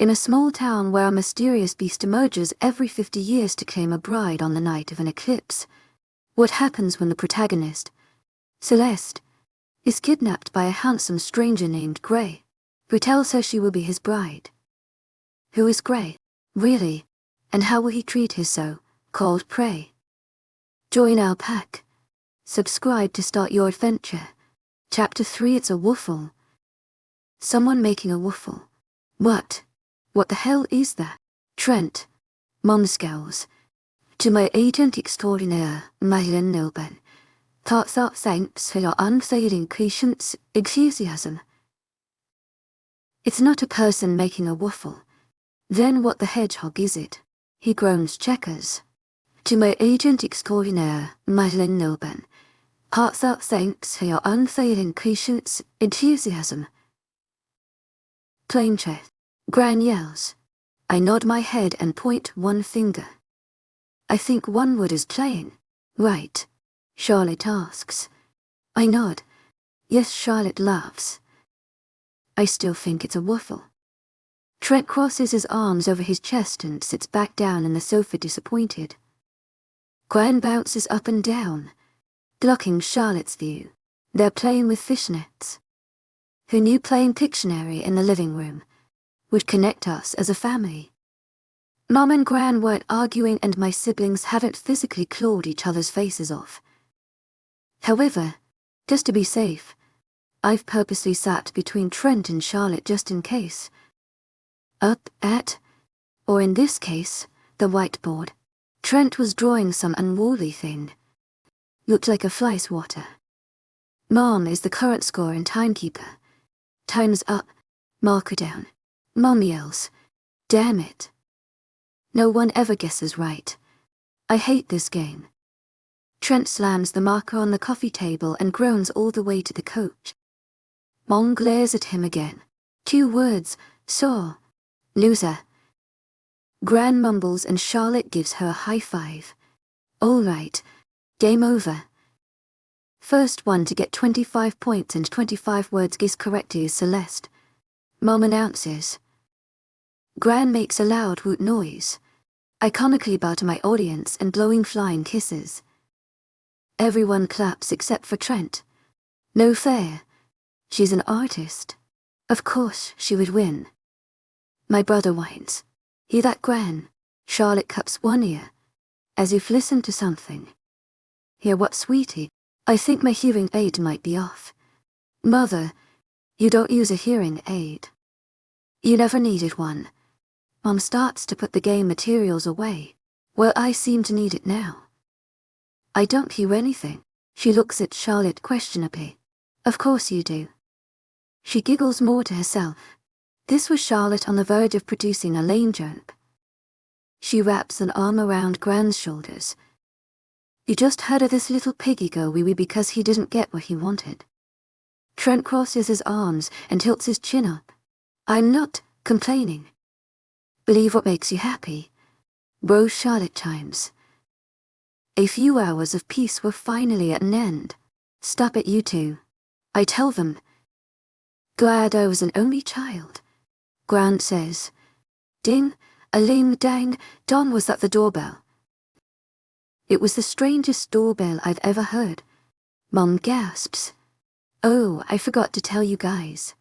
In a small town where a mysterious beast emerges every 50 years to claim a bride on the night of an eclipse, what happens when the protagonist, Celeste, is kidnapped by a handsome stranger named Grey, who tells her she will be his bride? Who is Grey, really, and how will he treat his so-called prey? Join our pack. Subscribe to start your adventure. Chapter 3. It's a waffle. Someone making a waffle. What? What the hell is that? Trent. Mom scowls. To my agent extraordinaire, Lycan Love. Thanks for your unfailing patience, enthusiasm. It's not a person making a waffle. Then what the hedgehog is it? He groans checkers. To my agent extraordinaire, Lycan Love. Thanks for your unfailing patience, enthusiasm. Plain chess. Gran yells. I nod my head and point one finger. I think one wood is playing. Right. Charlotte asks. I nod. Yes, Charlotte laughs. I still think it's a waffle. Trent crosses his arms over his chest and sits back down in the sofa disappointed. Gran bounces up and down, blocking Charlotte's view. They're playing with fishnets. Who knew playing Pictionary in the living room would connect us as a family? Mom and Gran weren't arguing and my siblings haven't physically clawed each other's faces off. However, just to be safe, I've purposely sat between Trent and Charlotte just in case. Up at, or in this case, the whiteboard, Trent was drawing some unruly thing. Looked like a fly swatter. Mom is the current score and timekeeper. Time's up, marker down. Mom yells, damn it. No one ever guesses right. I hate this game. Trent slams the marker on the coffee table and groans all the way to the coach. Mom glares at him again. 2 words, saw. Loser. Gran mumbles and Charlotte gives her a high five. All right, game over. First one to get 25 points and 25 words guessed correctly is Celeste. Mom announces. Gran makes a loud woot noise, iconically bow to my audience and blowing flying kisses. Everyone claps except for Trent. No fair. She's an artist. Of course she would win. My brother whines. Hear that, Gran? Charlotte cups one ear, as if listened to something. Hear what, sweetie? I think my hearing aid might be off. Mother, you don't use a hearing aid. You never needed one. Mom starts to put the game materials away. Well, I seem to need it now. I don't hear anything. She looks at Charlotte questionably. Of course you do. She giggles more to herself. This was Charlotte on the verge of producing a lame joke. She wraps an arm around Gran's shoulders. You just heard of this little piggy go wee-wee because he didn't get what he wanted. Trent crosses his arms and tilts his chin up. I'm not complaining. Believe what makes you happy. Bro, Charlotte chimes. A few hours of peace were finally at an end. Stop it, you two. I tell them. Glad I was an only child. Grant says. Ding, a ling dang, Don was at the doorbell. It was the strangest doorbell I've ever heard. Mom gasps. Oh, I forgot to tell you guys.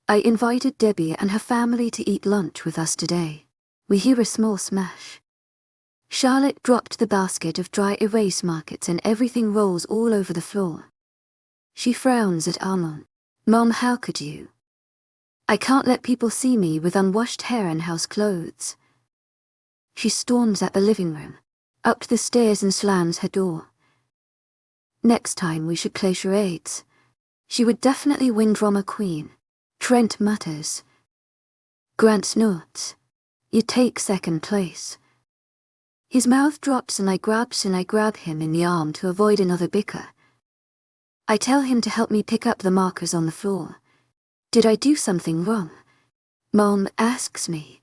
I invited Debbie and her family to eat lunch with us today. We hear a small smash. Charlotte dropped the basket of dry erase markers and everything rolls all over the floor. She frowns at Armand. Mom, how could you? I can't let people see me with unwashed hair and house clothes. She storms at the living room, up the stairs and slams her door. Next time we should play charades. She would definitely win drama queen. Trent mutters. Grant snorts. You take second place. His mouth drops and I grab him in the arm to avoid another bicker. I tell him to help me pick up the markers on the floor. Did I do something wrong? Mom asks me.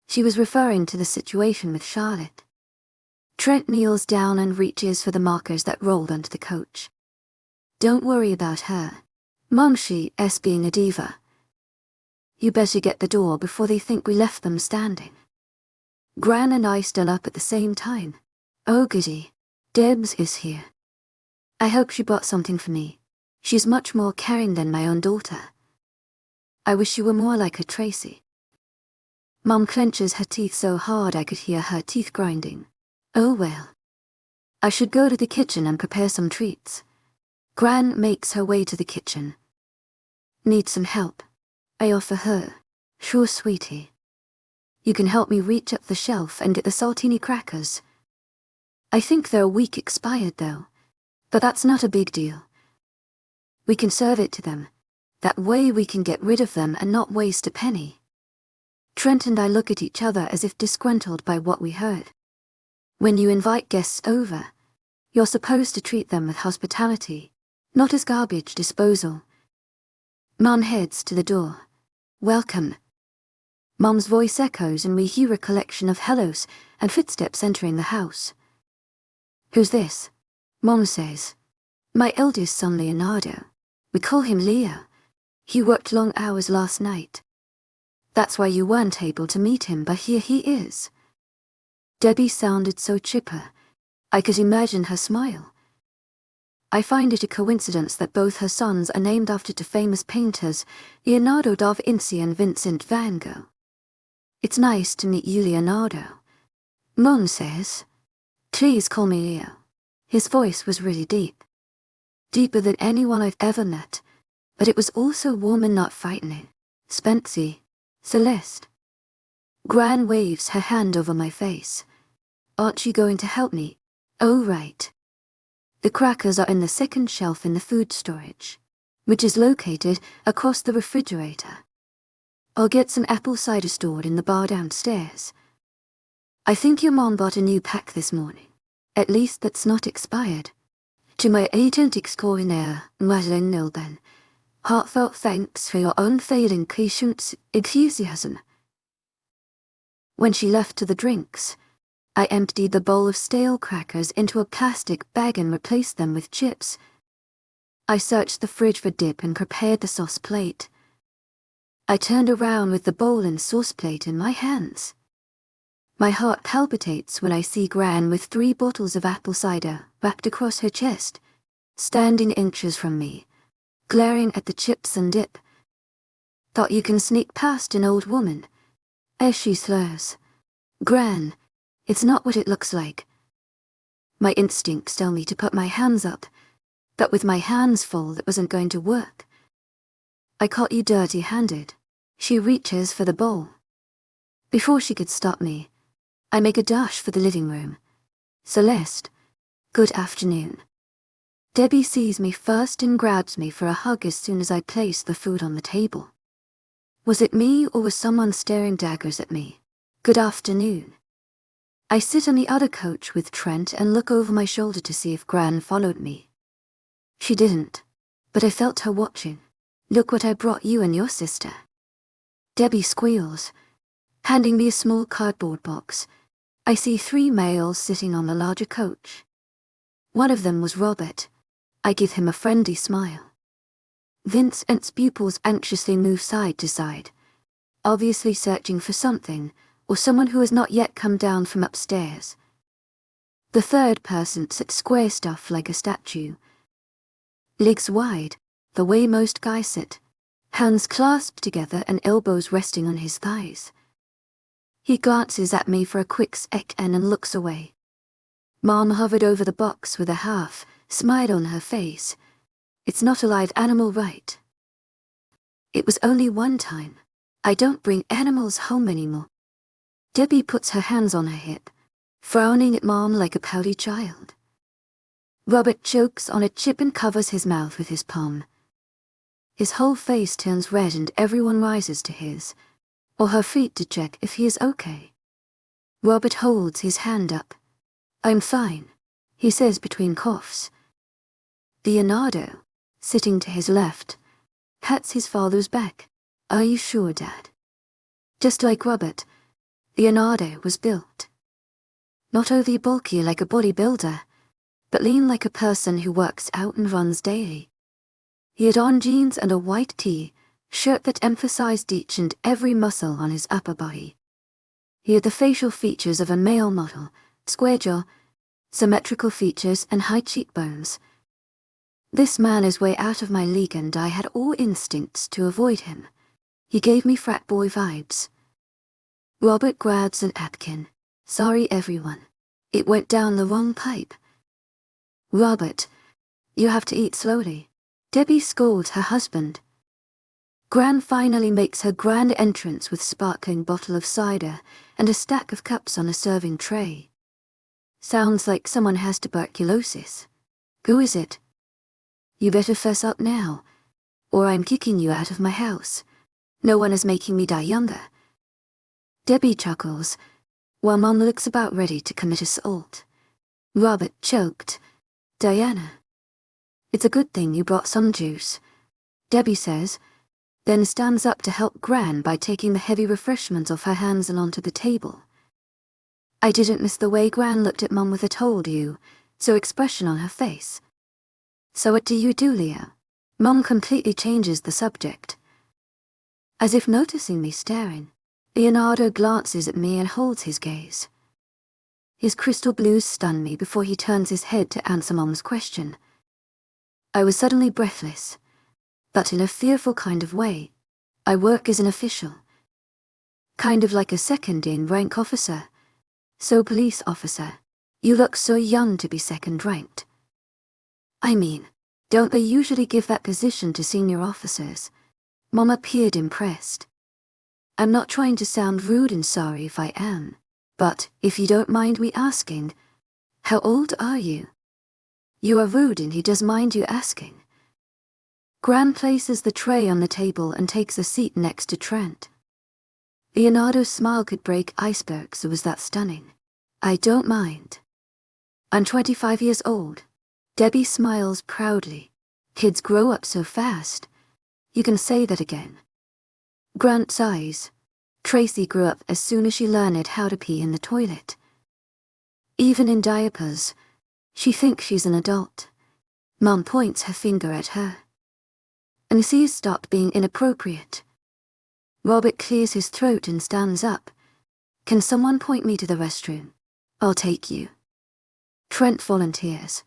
She was referring to the situation with Charlotte. Trent kneels down and reaches for the markers that rolled onto the coach. Don't worry about her. Mom, she is being a diva. You better get the door before they think we left them standing. Gran and I stood up at the same time. Oh goody, Debs is here. I hope she brought something for me. She's much more caring than my own daughter. I wish you were more like her Tracy. Mum clenches her teeth so hard I could hear her teeth grinding. Oh well. I should go to the kitchen and prepare some treats. Gran makes her way to the kitchen. Need some help? I offer her. Sure, sweetie. You can help me reach up the shelf and get the saltini crackers. I think they're a week expired though, but that's not a big deal. We can serve it to them. That way we can get rid of them and not waste a penny. Trent and I look at each other as if disgruntled by what we heard. When you invite guests over, you're supposed to treat them with hospitality, not as garbage disposal. Mum heads to the door. Welcome. Mum's voice echoes and we hear a collection of hellos and footsteps entering the house. Who's this? Mum says. My eldest son Leonardo. We call him Leo. He worked long hours last night. That's why you weren't able to meet him, but here he is. Debbie sounded so chipper. I could imagine her smile. I find it a coincidence that both her sons are named after two famous painters, Leonardo da Vinci and Vincent van Gogh. It's nice to meet you, Leonardo. Mum says. Please call me Leo. His voice was really deep. Deeper than anyone I've ever met, but it was also warm and not frightening. Spency. Celeste. Gran waves her hand over my face. Aren't you going to help me? Oh right. The crackers are in the second shelf in the food storage, which is located across the refrigerator. I'll get some apple cider stored in the bar downstairs. I think your mom bought a new pack this morning. At least that's not expired. To my agent extraordinaire, Madeline Nilben, heartfelt thanks for your unfailing patience, enthusiasm. When she left to the drinks, I emptied the bowl of stale crackers into a plastic bag and replaced them with chips. I searched the fridge for dip and prepared the sauce plate. I turned around with the bowl and sauce plate in my hands. My heart palpitates when I see Gran with 3 bottles of apple cider wrapped across her chest, standing inches from me, glaring at the chips and dip. Thought you can sneak past an old woman. As she slurs. Gran, it's not what it looks like. My instincts tell me to put my hands up, but with my hands full that wasn't going to work. I caught you dirty-handed. She reaches for the bowl. Before she could stop me, I make a dash for the living room. Celeste, good afternoon. Debbie sees me first and grabs me for a hug as soon as I place the food on the table. Was it me or was someone staring daggers at me? Good afternoon. I sit on the other coach with Trent and look over my shoulder to see if Gran followed me. She didn't, but I felt her watching. Look what I brought you and your sister. Debbie squeals, handing me a small cardboard box. I see 3 males sitting on the larger coach. One of them was Robert. I give him a friendly smile. Vincent's pupils anxiously move side to side, obviously searching for something or someone who has not yet come down from upstairs. The third person sits square stuff like a statue. Legs wide, the way most guys sit, hands clasped together and elbows resting on his thighs. He glances at me for a quick second and looks away. Mom hovered over the box with a half smile on her face. It's not a live animal, right? It was only one time. I don't bring animals home anymore. Debbie puts her hands on her hip, frowning at Mom like a pouty child. Robert chokes on a chip and covers his mouth with his palm. His whole face turns red and everyone rises to his or her feet to check if he is okay. Robert holds his hand up. I'm fine, he says between coughs. Leonardo, sitting to his left, pats his father's back. Are you sure, Dad? Just like Robert, Leonardo was built. Not overly bulky like a bodybuilder, but lean like a person who works out and runs daily. He had on jeans and a white tee, shirt that emphasized each and every muscle on his upper body. He had the facial features of a male model, square jaw, symmetrical features and high cheekbones. This man is way out of my league and I had all instincts to avoid him. He gave me frat boy vibes. Robert grabs an napkin. Sorry everyone. It went down the wrong pipe. Robert, you have to eat slowly. Debbie scolds her husband. Gran finally makes her grand entrance with sparkling bottle of cider and a stack of cups on a serving tray. Sounds like someone has tuberculosis. Who is it? You better fess up now, or I'm kicking you out of my house. No one is making me die younger. Debbie chuckles, while Mom looks about ready to commit assault. Robert choked. Diana. It's a good thing you brought some juice, Debbie says, then stands up to help Gran by taking the heavy refreshments off her hands and onto the table. I didn't miss the way Gran looked at Mom with a told you, so expression on her face. So what do you do, Leo? Mom completely changes the subject. As if noticing me staring, Leonardo glances at me and holds his gaze. His crystal blues stun me before he turns his head to answer Mom's question. I was suddenly breathless, but in a fearful kind of way. I work as an official. Kind of like a second-in-rank officer. So police officer, you look so young to be second-ranked. I mean, don't they usually give that position to senior officers? Mom appeared impressed. I'm not trying to sound rude and sorry if I am, but if you don't mind me asking, how old are you? You are rude and he does mind you asking. Gran places the tray on the table and takes a seat next to Trent. Leonardo's smile could break icebergs, it was that stunning. I don't mind. I'm 25 years old. Debbie smiles proudly. Kids grow up so fast. You can say that again. Grant sighs. Tracy grew up as soon as she learned how to pee in the toilet. Even in diapers, she thinks she's an adult. Mom points her finger at her. And sees stopped being inappropriate. Robert clears his throat and stands up. Can someone point me to the restroom? I'll take you. Trent volunteers.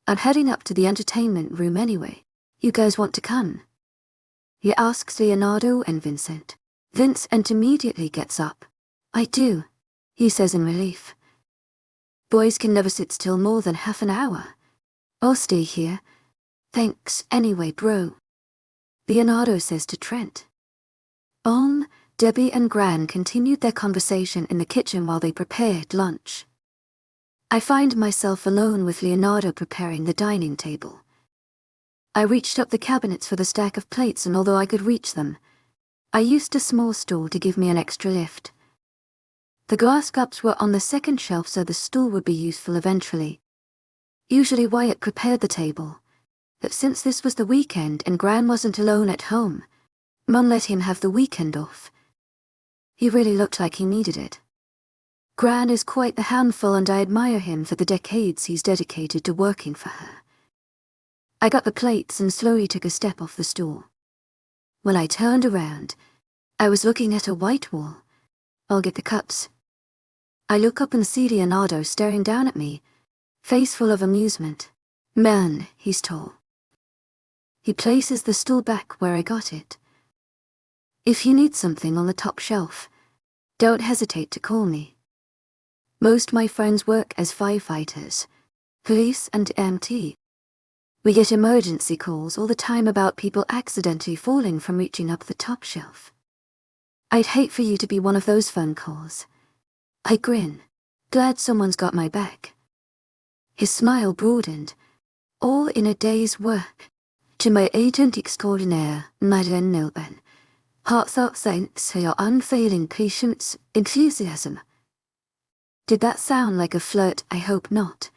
I'm heading up to the entertainment room anyway. You guys want to come? He asks Leonardo and Vincent. Vincent immediately gets up. I do, he says in relief. Boys can never sit still more than half an hour. I'll stay here. Thanks anyway, bro. Leonardo says to Trent. Debbie and Gran continued their conversation in the kitchen while they prepared lunch. I find myself alone with Leonardo preparing the dining table. I reached up the cabinets for the stack of plates, and although I could reach them, I used a small stool to give me an extra lift. The glass cups were on the second shelf so the stool would be useful eventually. Usually Wyatt prepared the table, but since this was the weekend and Gran wasn't alone at home, Mum let him have the weekend off. He really looked like he needed it. Gran is quite the handful and I admire him for the decades he's dedicated to working for her. I got the plates and slowly took a step off the stool. When I turned around, I was looking at a white wall. I'll get the cups. I look up and see Leonardo staring down at me, face full of amusement. Man, he's tall. He places the stool back where I got it. If you need something on the top shelf, don't hesitate to call me. Most my friends work as firefighters, police and EMT. We get emergency calls all the time about people accidentally falling from reaching up the top shelf. I'd hate for you to be one of those phone calls. I grin, glad someone's got my back. His smile broadened, all in a day's work. To my agent extraordinaire, Madeleine Milben, heartfelt thanks for your unfailing patience, enthusiasm. Did that sound like a flirt? I hope not.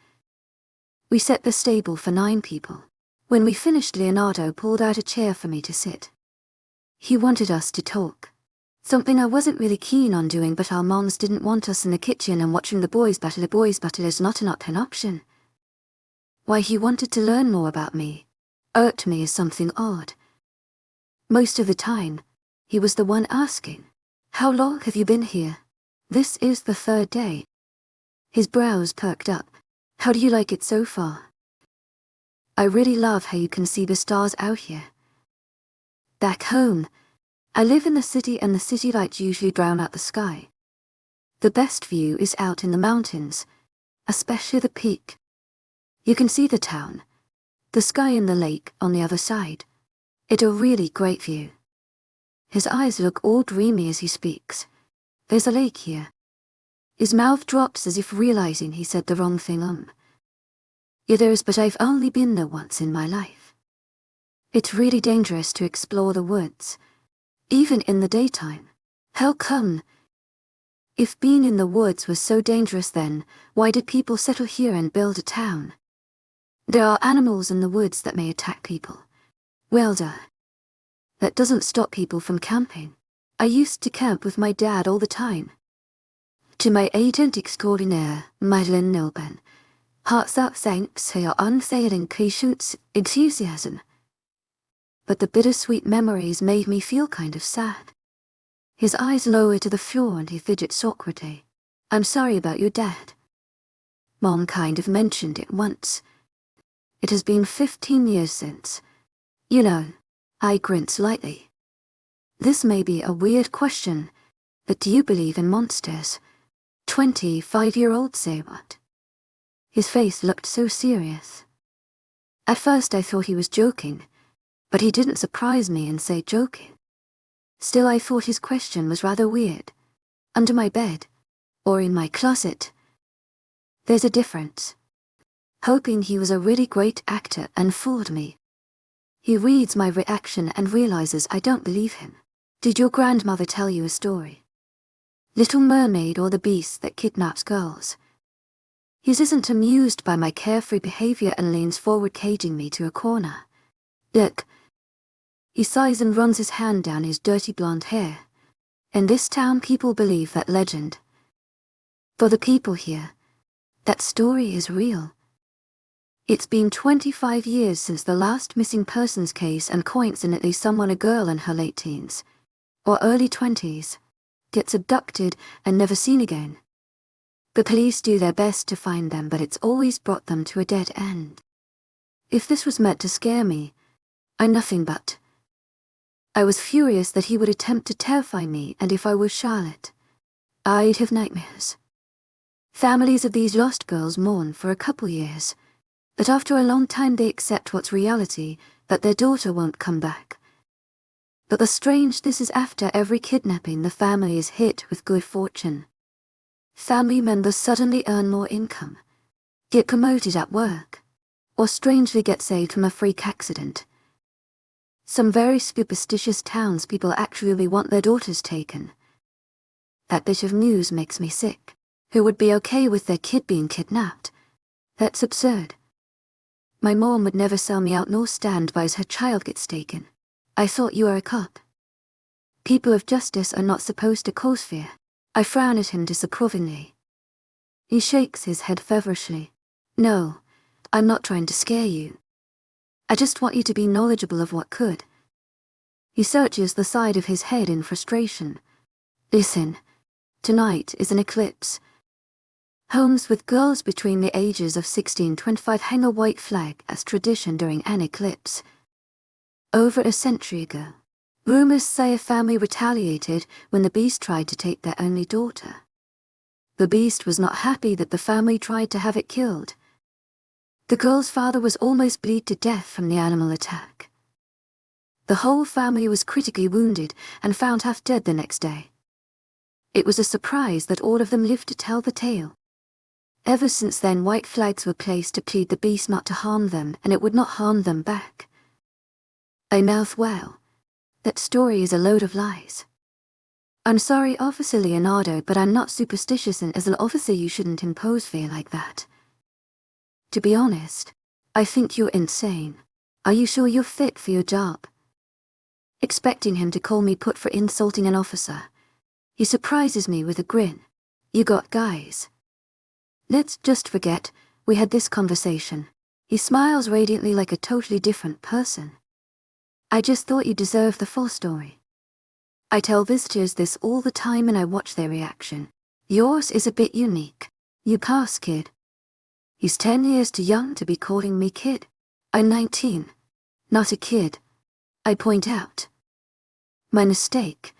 We set the stable for 9 people. When we finished, Leonardo pulled out a chair for me to sit. He wanted us to talk. Something I wasn't really keen on doing, but our moms didn't want us in the kitchen and watching the boys battle. A boys battle is not an option. Why he wanted to learn more about me irked me as something odd. Most of the time, he was the one asking, "How long have you been here?" "This is the third day." His brows perked up. "How do you like it so far?" "I really love how you can see the stars out here." Back home, I live in the city and the city lights usually drown out the sky. The best view is out in the mountains, especially the peak. You can see the town, the sky and the lake on the other side. It's a really great view. His eyes look all dreamy as he speaks. "There's a lake here." His mouth drops as if realizing he said the wrong thing. "Yeah, there is, but I've only been there once in my life. It's really dangerous to explore the woods, even in the daytime." "How come?" "If being in the woods was so dangerous then, why did people settle here and build a town? There are animals in the woods that may attack people." "Well, that doesn't stop people from camping. I used to camp with my dad all the time." To my agent extraordinaire, Lycan Love, hearts out thanks for your unfailing patience, enthusiasm. But the bittersweet memories made me feel kind of sad. His eyes lower to the floor and he fidgets awkwardly. "I'm sorry about your dad. Mom kind of mentioned it once. It has been 15 years since. You know." I grinned slightly. "This may be a weird question, but do you believe in monsters?" 25-year-olds say what? His face looked so serious. At first I thought he was joking, but he didn't surprise me and say joking. Still, I thought his question was rather weird. Under my bed, or in my closet. There's a difference. Hoping he was a really great actor and fooled me. He reads my reaction and realizes I don't believe him. "Did your grandmother tell you a story? Little Mermaid or the beast that kidnaps girls?" He isn't amused by my carefree behavior and leans forward, caging me to a corner. "Look." He sighs and runs his hand down his dirty blonde hair. "In this town people believe that legend. For the people here, that story is real. It's been 25 years since the last missing persons case, and coincidentally someone, a girl in her late teens, or early 20s, gets abducted and never seen again. The police do their best to find them, but it's always brought them to a dead end. If this was meant to scare me, I'm nothing but." I was furious that he would attempt to terrify me, and if I were Charlotte, I'd have nightmares. Families of these lost girls mourn for a couple years, but after a long time they accept what's reality, that their daughter won't come back. But the strange this is after every kidnapping the family is hit with good fortune. Family members suddenly earn more income, get promoted at work, or strangely get saved from a freak accident. Some very superstitious townspeople actually want their daughters taken. That bit of news makes me sick. Who would be okay with their kid being kidnapped? That's absurd. My mom would never sell me out nor stand by as her child gets taken. "I thought you were a cop." People of justice are not supposed to cause fear. I frown at him disapprovingly. He shakes his head feverishly. "No, I'm not trying to scare you. I just want you to be knowledgeable of what could." He searches the side of his head in frustration. "Listen, tonight is an eclipse. Homes with girls between the ages of 16 and 25 hang a white flag as tradition during an eclipse. Over a century ago, rumors say a family retaliated when the beast tried to take their only daughter. The beast was not happy that the family tried to have it killed. The girl's father was almost bleed to death from the animal attack. The whole family was critically wounded and found half dead the next day. It was a surprise that all of them lived to tell the tale. Ever since then, white flags were placed to plead the beast not to harm them, and it would not harm them back." I mouth, "Well, that story is a load of lies. I'm sorry, Officer Leonardo, but I'm not superstitious, and as an officer you shouldn't impose fear like that. To be honest, I think you're insane. Are you sure you're fit for your job?" Expecting him to call me put for insulting an officer, he surprises me with a grin. "You got guys. Let's just forget we had this conversation." He smiles radiantly like a totally different person. I just thought you deserved the full story. I tell visitors this all the time and I watch their reaction. Yours is a bit unique. You pass, kid. He's 10 years too young to be calling me kid. I'm 19. Not a kid. I point out. My mistake.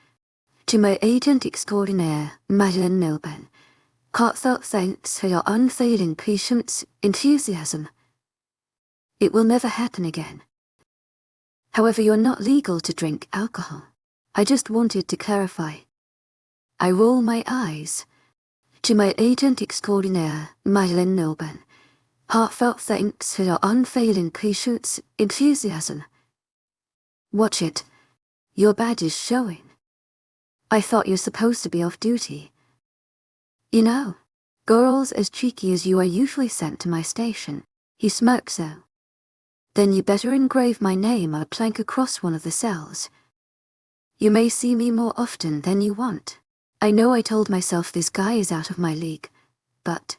To my agent extraordinaire, Lycan Love. Heartfelt thanks for your unfailing patience, enthusiasm. It will never happen again. However, you're not legal to drink alcohol. I just wanted to clarify. I roll my eyes. To my agent extraordinaire, Lycan Love. Heartfelt thanks for your unfailing patience, enthusiasm. Watch it. Your badge is showing. I thought you're supposed to be off duty. You know, girls as cheeky as you are usually sent to my station. He smirked so. Then you better engrave my name on a plank across one of the cells. You may see me more often than you want. I know I told myself this guy is out of my league, but...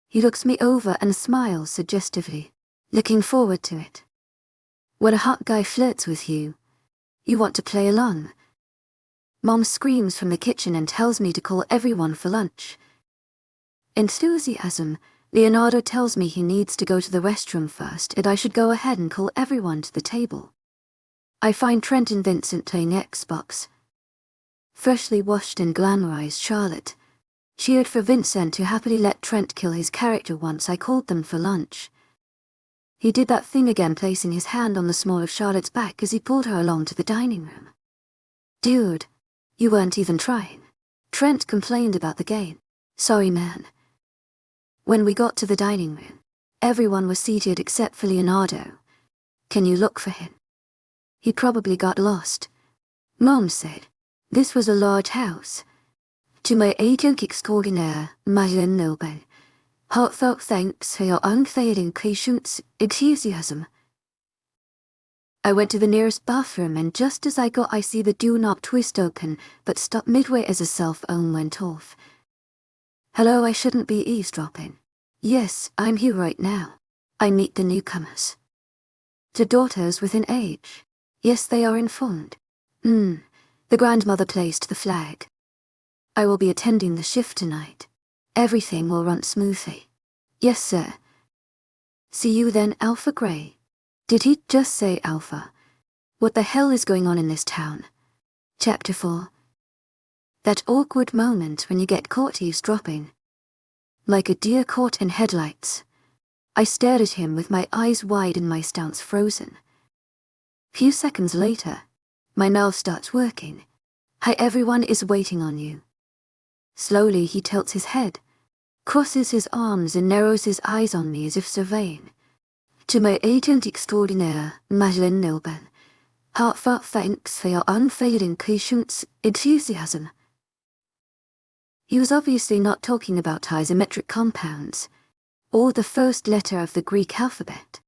He looks me over and smiles suggestively, looking forward to it. When a hot guy flirts with you, you want to play along. Mom screams from the kitchen and tells me to call everyone for lunch. Enthusiasm, Leonardo tells me he needs to go to the restroom first and I should go ahead and call everyone to the table. I find Trent and Vincent playing Xbox. Freshly washed and glamorized Charlotte cheered for Vincent to happily let Trent kill his character once I called them for lunch. He did that thing again, placing his hand on the small of Charlotte's back as he pulled her along to the dining room. Dude, you weren't even trying. Trent complained about the game. Sorry, man. When we got to the dining room, everyone was seated except for Leonardo. Can you look for him? He probably got lost. Mom said, this was a large house. To my agent extraordinaire, Lycan Love, heartfelt thanks for your unfailing patience, enthusiasm. I went to the nearest bathroom and just as I see the doorknob twist open, but stopped midway as a cell phone went off. Hello, I shouldn't be eavesdropping. Yes, I'm here right now. I meet the newcomers. The daughters within age. Yes, they are informed. The grandmother placed the flag. I will be attending the shift tonight. Everything will run smoothly. Yes, sir. See you then, Alpha Grey. Did he just say Alpha? What the hell is going on in this town? Chapter 4. That awkward moment when you get caught eavesdropping. Like a deer caught in headlights. I stared at him with my eyes wide and my stance frozen. Few seconds later, my mouth starts working. Hi, everyone is waiting on you. Slowly he tilts his head, crosses his arms and narrows his eyes on me as if surveying. To my agent extraordinaire, Lycan Love, heartfelt thanks for your unfailing patience, enthusiasm. He was obviously not talking about isometric compounds, or the first letter of the Greek alphabet.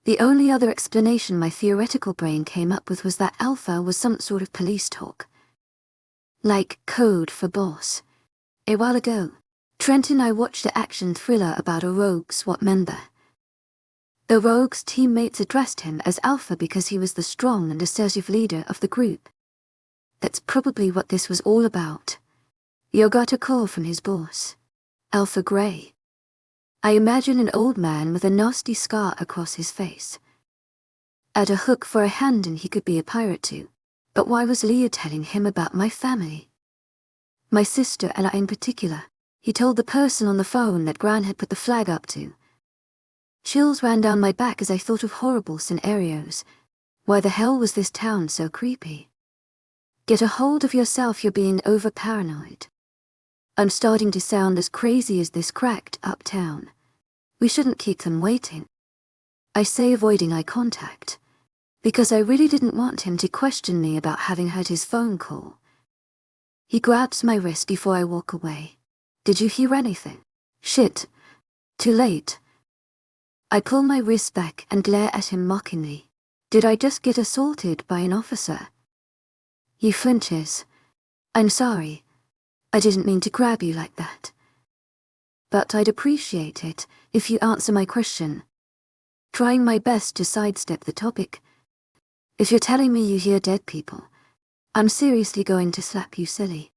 The only other explanation my theoretical brain came up with was that alpha was some sort of police talk. Like code for boss. A while ago, Trent and I watched an action thriller about a rogue SWAT member. The rogue's teammates addressed him as Alpha because he was the strong and assertive leader of the group. That's probably what this was all about. Yo got a call from his boss, Alpha Grey. I imagine an old man with a nasty scar across his face. At a hook for a hand and he could be a pirate too. But why was Leah telling him about my family? My sister and I in particular. He told the person on the phone that Gran had put the flag up to. Chills ran down my back as I thought of horrible scenarios. Why the hell was this town so creepy? Get a hold of yourself, you're being over-paranoid. I'm starting to sound as crazy as this cracked uptown. We shouldn't keep them waiting. I say, avoiding eye contact. Because I really didn't want him to question me about having heard his phone call. He grabs my wrist before I walk away. Did you hear anything? Shit. Too late. I pull my wrist back and glare at him mockingly. Did I just get assaulted by an officer? He flinches. I'm sorry. I didn't mean to grab you like that. But I'd appreciate it if you answer my question. Trying my best to sidestep the topic. If you're telling me you hear dead people, I'm seriously going to slap you silly.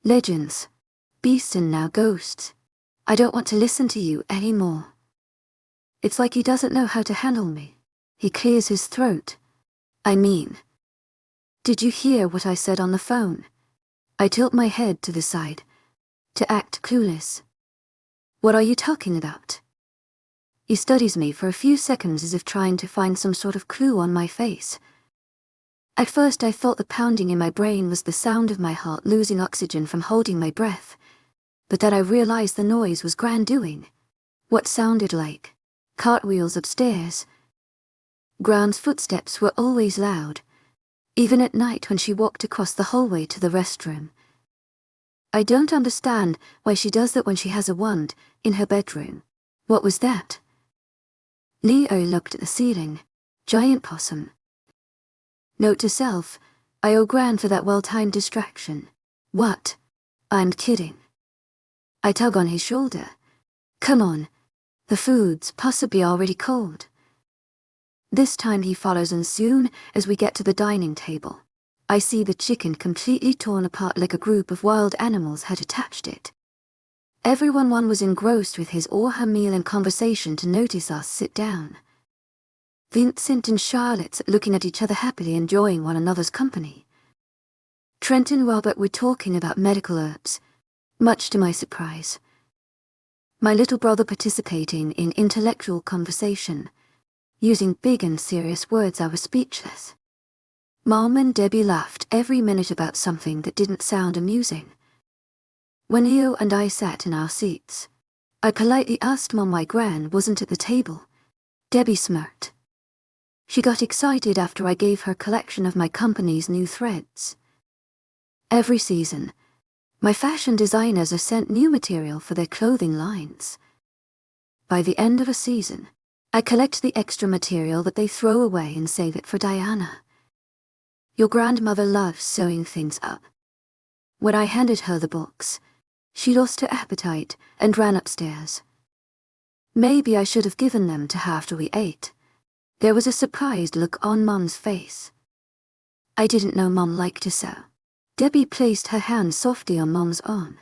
Legends, beasts and now ghosts. I don't want to listen to you anymore. It's like he doesn't know how to handle me. He clears his throat. I mean, did you hear what I said on the phone? I tilt my head to the side, to act clueless. What are you talking about? He studies me for a few seconds as if trying to find some sort of clue on my face. At first I thought the pounding in my brain was the sound of my heart losing oxygen from holding my breath, but then I realized the noise was Gran doing what sounded like cartwheels upstairs. Gran's footsteps were always loud, even at night when she walked across the hallway to the restroom. I don't understand why she does that when she has a wand in her bedroom. What was that? Leo looked at the ceiling. Giant possum. Note to self, I owe Gran for that well-timed distraction. What? I'm kidding. I tug on his shoulder. Come on. The food's possibly already cold. This time he follows, and soon as we get to the dining table, I see the chicken completely torn apart like a group of wild animals had attached it. Everyone was engrossed with his or her meal and conversation to notice us sit down. Vincent and Charlotte looking at each other happily, enjoying one another's company. Trent and Robert were talking about medical herbs, much to my surprise. My little brother participating in intellectual conversation, using big and serious words. I was speechless. Mom and Debbie laughed every minute about something that didn't sound amusing. When Leo and I sat in our seats, I politely asked Mom why Gran wasn't at the table. Debbie smirked. She got excited after I gave her collection of my company's new threads. Every season, my fashion designers are sent new material for their clothing lines. By the end of a season, I collect the extra material that they throw away and save it for Diana. Your grandmother loves sewing things up. When I handed her the books, she lost her appetite and ran upstairs. Maybe I should have given them to her after we ate. There was a surprised look on Mom's face. I didn't know Mom liked to sew. Debbie placed her hand softly on Mom's arm.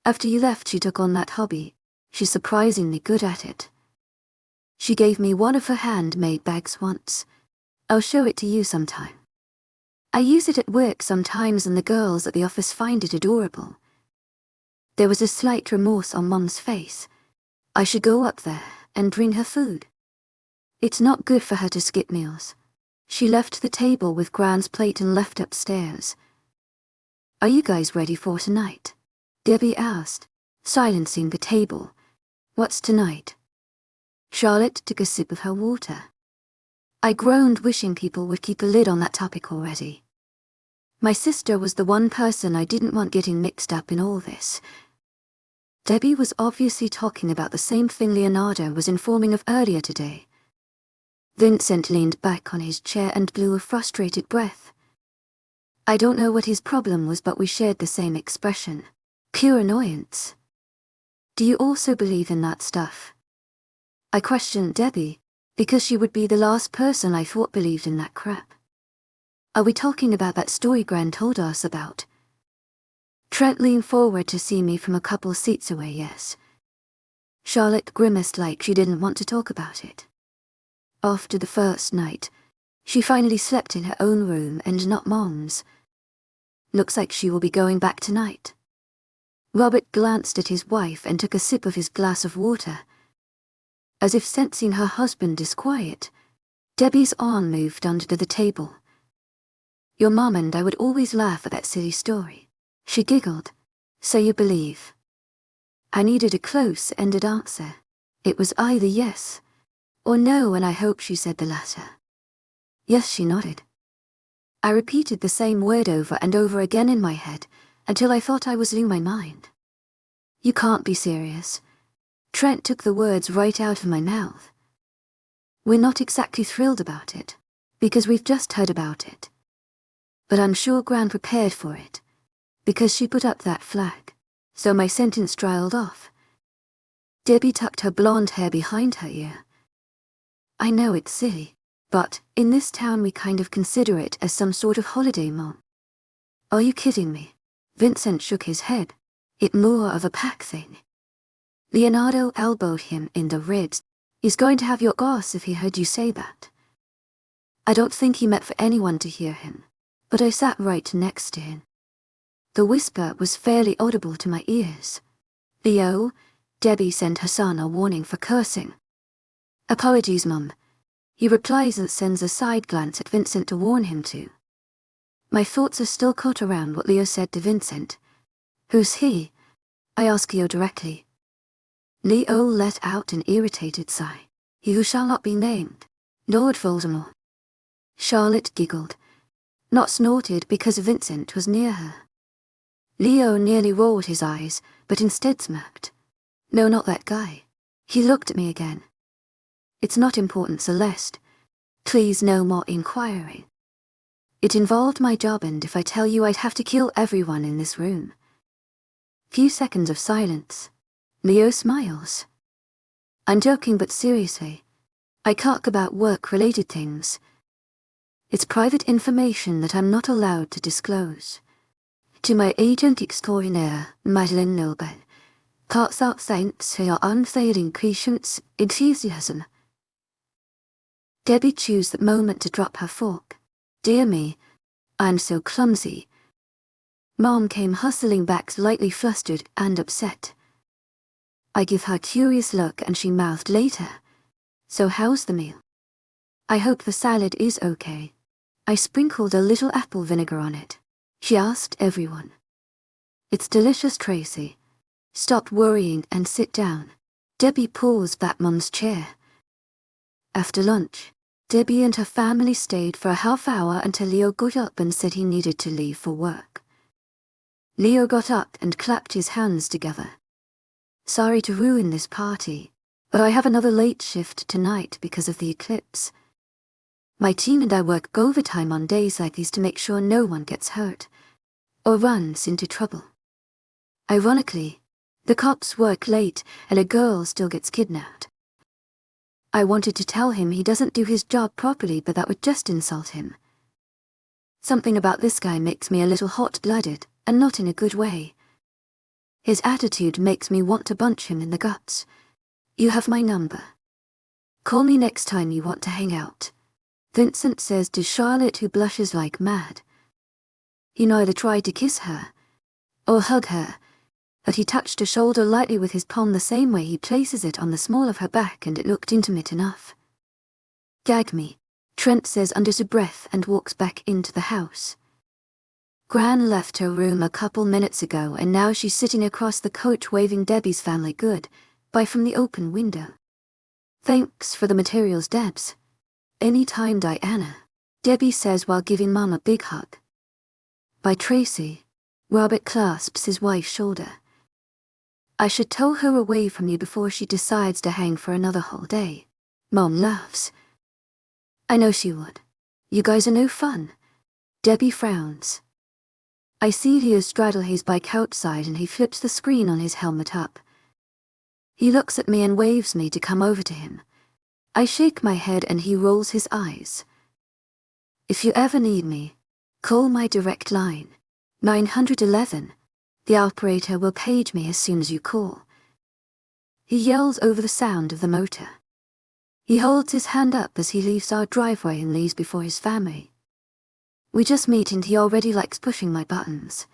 After you left, she took on that hobby. She's surprisingly good at it. She gave me one of her handmade bags once. I'll show it to you sometime. I use it at work sometimes and the girls at the office find it adorable. There was a slight remorse on Mom's face. I should go up there and bring her food. It's not good for her to skip meals. She left the table with Gran's plate and left upstairs. Are you guys ready for tonight? Debbie asked, silencing the table. What's tonight? Charlotte took a sip of her water. I groaned, wishing people would keep a lid on that topic already. My sister was the one person I didn't want getting mixed up in all this. Debbie was obviously talking about the same thing Leonardo was informing of earlier today. Vincent leaned back on his chair and blew a frustrated breath. I don't know what his problem was, but we shared the same expression. Pure annoyance. Do you also believe in that stuff? I questioned Debbie, because she would be the last person I thought believed in that crap. Are we talking about that story Gran told us about? Trent leaned forward to see me from a couple seats away. Yes. Charlotte grimaced like she didn't want to talk about it. After the first night, she finally slept in her own room and not Mom's. Looks like she will be going back tonight. Robert glanced at his wife and took a sip of his glass of water. As if sensing her husband disquiet, Debbie's arm moved under the table. Your mom and I would always laugh at that silly story. She giggled. So you believe? I needed a close-ended answer. It was either yes or no, and I hope she said the latter. Yes, she nodded. I repeated the same word over and over again in my head until I thought I was losing my mind. You can't be serious. Trent took the words right out of my mouth. We're not exactly thrilled about it, because we've just heard about it. But I'm sure Gran prepared for it, because she put up that flag, so my sentence trailed off. Debbie tucked her blonde hair behind her ear. I know it's silly, But in this town we kind of consider it as some sort of holiday, Mom. Are you kidding me? Vincent shook his head. It's more of a pack thing. Leonardo elbowed him in the ribs. He's going to have your ass if he heard you say that. I don't think he meant for anyone to hear him, but I sat right next to him. The whisper was fairly audible to my ears. Leo, Debbie sent her son a warning for cursing. Apologies, Mum. He replies and sends a side glance at Vincent to warn him to. My thoughts are still caught around what Leo said to Vincent. Who's he? I ask Leo directly. Leo let out an irritated sigh. He who shall not be named. Lord Voldemort. Charlotte giggled. Not snorted because Vincent was near her. Leo nearly rolled his eyes, but instead smirked. No, not that guy. He looked at me again. It's not important, Celeste. Please no more inquiring. It involved my job, and if I tell you I'd have to kill everyone in this room. Few seconds of silence. Leo smiles. I'm joking, but seriously. I talk about work-related things. It's private information that I'm not allowed to disclose. To my agent extraordinaire, Madeleine Noble, parts out thanks for your unfailing patience, enthusiasm. Debbie chose that moment to drop her fork. Dear me, I'm so clumsy. Mom came hustling back slightly flustered and upset. I give her a curious look and she mouthed later. So how's the meal? I hope the salad is okay. I sprinkled a little apple vinegar on it. She asked everyone. It's delicious, Tracy. Stop worrying and sit down. Debbie paused at Mom's chair. After lunch, Debbie and her family stayed for a half hour until Leo got up and said he needed to leave for work. Leo got up and clapped his hands together. Sorry to ruin this party, but I have another late shift tonight because of the eclipse. My team and I work overtime on days like these to make sure no one gets hurt or runs into trouble. Ironically, the cops work late and a girl still gets kidnapped. I wanted to tell him he doesn't do his job properly, but that would just insult him. Something about this guy makes me a little hot-blooded, and not in a good way. His attitude makes me want to punch him in the guts. You have my number. Call me next time you want to hang out. Vincent says to Charlotte, who blushes like mad. He neither tried to kiss her or hug her, but he touched her shoulder lightly with his palm the same way he places it on the small of her back, and it looked intimate enough. Gag me, Trent says under his breath and walks back into the house. Gran left her room a couple minutes ago, and now she's sitting across the coach waving Debbie's family goodbye from the open window. Thanks for the materials, Debs. Anytime, Diana, Debbie says while giving Mom a big hug. By Tracy. Robert clasps his wife's shoulder. I should tow her away from you before she decides to hang for another whole day. Mom laughs. I know she would. You guys are no fun. Debbie frowns. I see Leo straddle his bike outside and he flips the screen on his helmet up. He looks at me and waves me to come over to him. I shake my head and he rolls his eyes. If you ever need me, call my direct line, 911. The operator will page me as soon as you call. He yells over the sound of the motor. He holds his hand up as he leaves our driveway and leaves before his family. We just meet and he already likes pushing my buttons.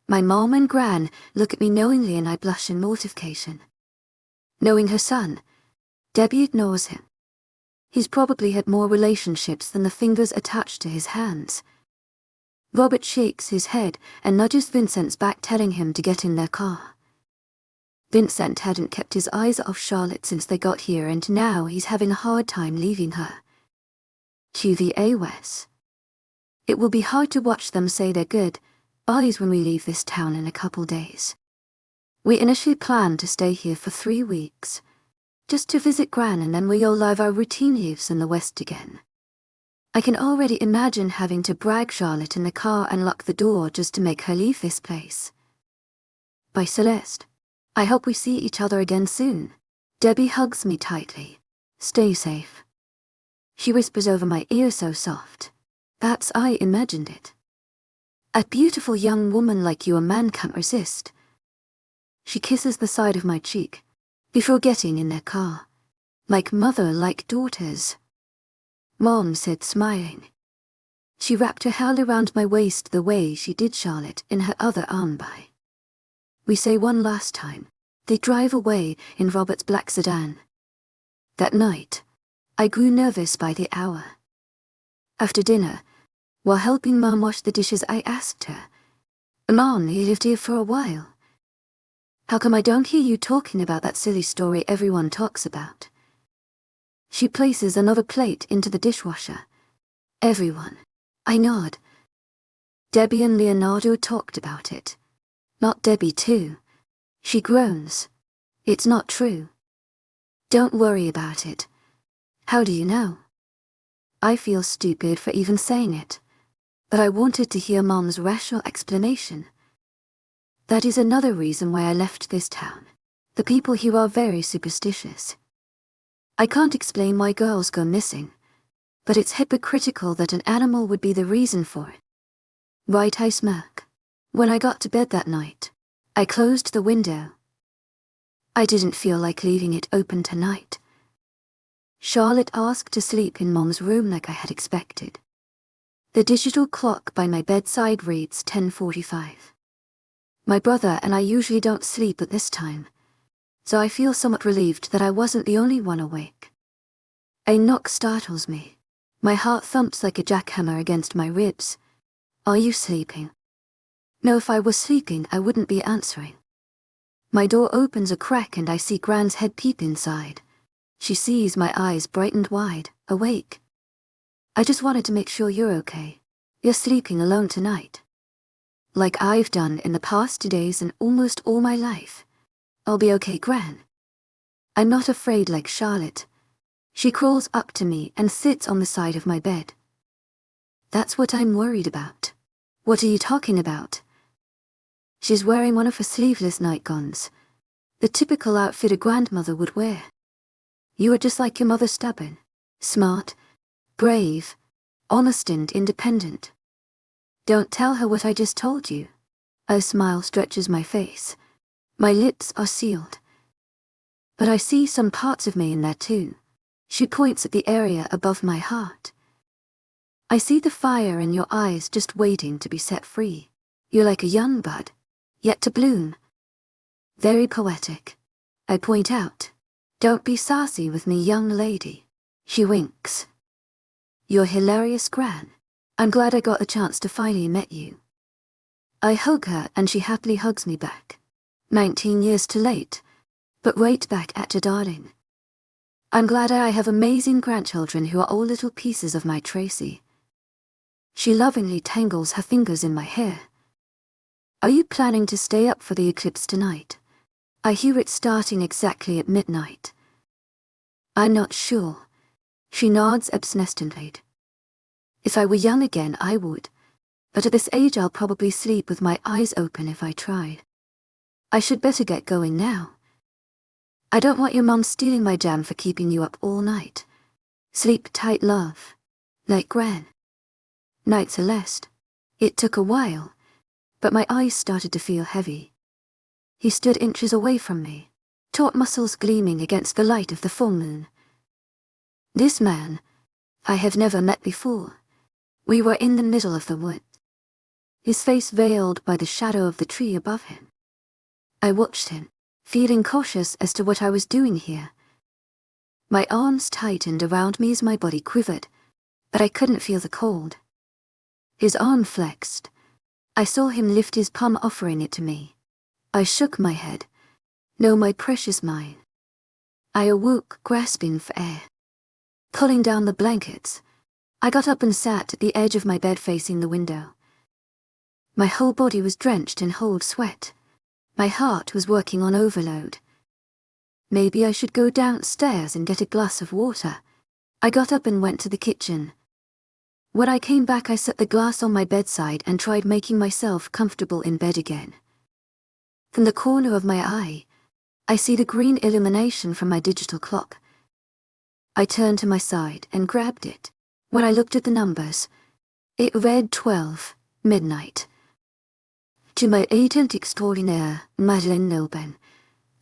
My mom and Gran look at me knowingly and I blush in mortification. Knowing her son, Debbie ignores him. He's probably had more relationships than the fingers attached to his hands. Robert shakes his head and nudges Vincent's back, telling him to get in their car. Vincent hadn't kept his eyes off Charlotte since they got here, and now he's having a hard time leaving her. QVA Wes. It will be hard to watch them say their goodbyes when we leave this town in a couple days. We initially planned to stay here for 3 weeks, just to visit Gran, and then we'll live our routine lives in the West again. I can already imagine having to brag Charlotte in the car and lock the door just to make her leave this place. By Celeste. I hope we see each other again soon. Debbie hugs me tightly. Stay safe. She whispers over my ear so soft. Perhaps I imagined it. A beautiful young woman like you a man can't resist. She kisses the side of my cheek, before getting in their car. Like mother, like daughters. Mom said, smiling. She wrapped her hand around my waist the way she did Charlotte in her other arm by. We say one last time. They drive away in Robert's black sedan. That night, I grew nervous by the hour. After dinner, while helping Mom wash the dishes, I asked her, Mom, you lived here for a while. How come I don't hear you talking about that silly story everyone talks about? She places another plate into the dishwasher. Everyone. I nod. Debbie and Leonardo talked about it. Not Debbie too. She groans. It's not true. Don't worry about it. How do you know? I feel stupid for even saying it, but I wanted to hear Mom's rational explanation. That is another reason why I left this town. The people here are very superstitious. I can't explain why girls go missing, but it's hypocritical that an animal would be the reason for it. Right, I smirk. When I got to bed that night, I closed the window. I didn't feel like leaving it open tonight. Charlotte asked to sleep in Mom's room like I had expected. The digital clock by my bedside reads 10:45. My brother and I usually don't sleep at this time, so I feel somewhat relieved that I wasn't the only one awake. A knock startles me. My heart thumps like a jackhammer against my ribs. Are you sleeping? No, if I was sleeping, I wouldn't be answering. My door opens a crack and I see Gran's head peep inside. She sees my eyes brightened wide, awake. I just wanted to make sure you're okay. You're sleeping alone tonight. Like I've done in the past 2 days and almost all my life. I'll be okay, Gran. I'm not afraid like Charlotte. She crawls up to me and sits on the side of my bed. That's what I'm worried about. What are you talking about? She's wearing one of her sleeveless nightgowns, the typical outfit a grandmother would wear. You are just like your mother, stubborn, smart, brave, honest and independent. Don't tell her what I just told you. A smile stretches my face. My lips are sealed. But I see some parts of me in there too. She points at the area above my heart. I see the fire in your eyes just waiting to be set free. You're like a young bud, yet to bloom. Very poetic. I point out. Don't be sassy with me, young lady. She winks. You're hilarious, Gran. I'm glad I got a chance to finally meet you. I hug her and she happily hugs me back. 19 years too late, but right back at you, darling. I'm glad I have amazing grandchildren who are all little pieces of my Tracy. She lovingly tangles her fingers in my hair. Are you planning to stay up for the eclipse tonight? I hear it starting exactly at midnight. I'm not sure. She nods absently. If I were young again, I would. But at this age, I'll probably sleep with my eyes open if I tried. I should better get going now. I don't want your mom stealing my jam for keeping you up all night. Sleep tight, love. Night, Gran. Night, Celeste. It took a while, but my eyes started to feel heavy. He stood inches away from me, taut muscles gleaming against the light of the full moon. This man, I have never met before. We were in the middle of the wood, his face veiled by the shadow of the tree above him. I watched him, feeling cautious as to what I was doing here. My arms tightened around me as my body quivered, but I couldn't feel the cold. His arm flexed. I saw him lift his palm, offering it to me. I shook my head. No, my precious mine. I awoke, grasping for air. Pulling down the blankets, I got up and sat at the edge of my bed facing the window. My whole body was drenched in cold sweat. My heart was working on overload. Maybe I should go downstairs and get a glass of water. I got up and went to the kitchen. When I came back, I set the glass on my bedside and tried making myself comfortable in bed again. From the corner of my eye, I see the green illumination from my digital clock. I turned to my side and grabbed it. When I looked at the numbers, it read 12, midnight. To my agent extraordinaire, Lycan Love,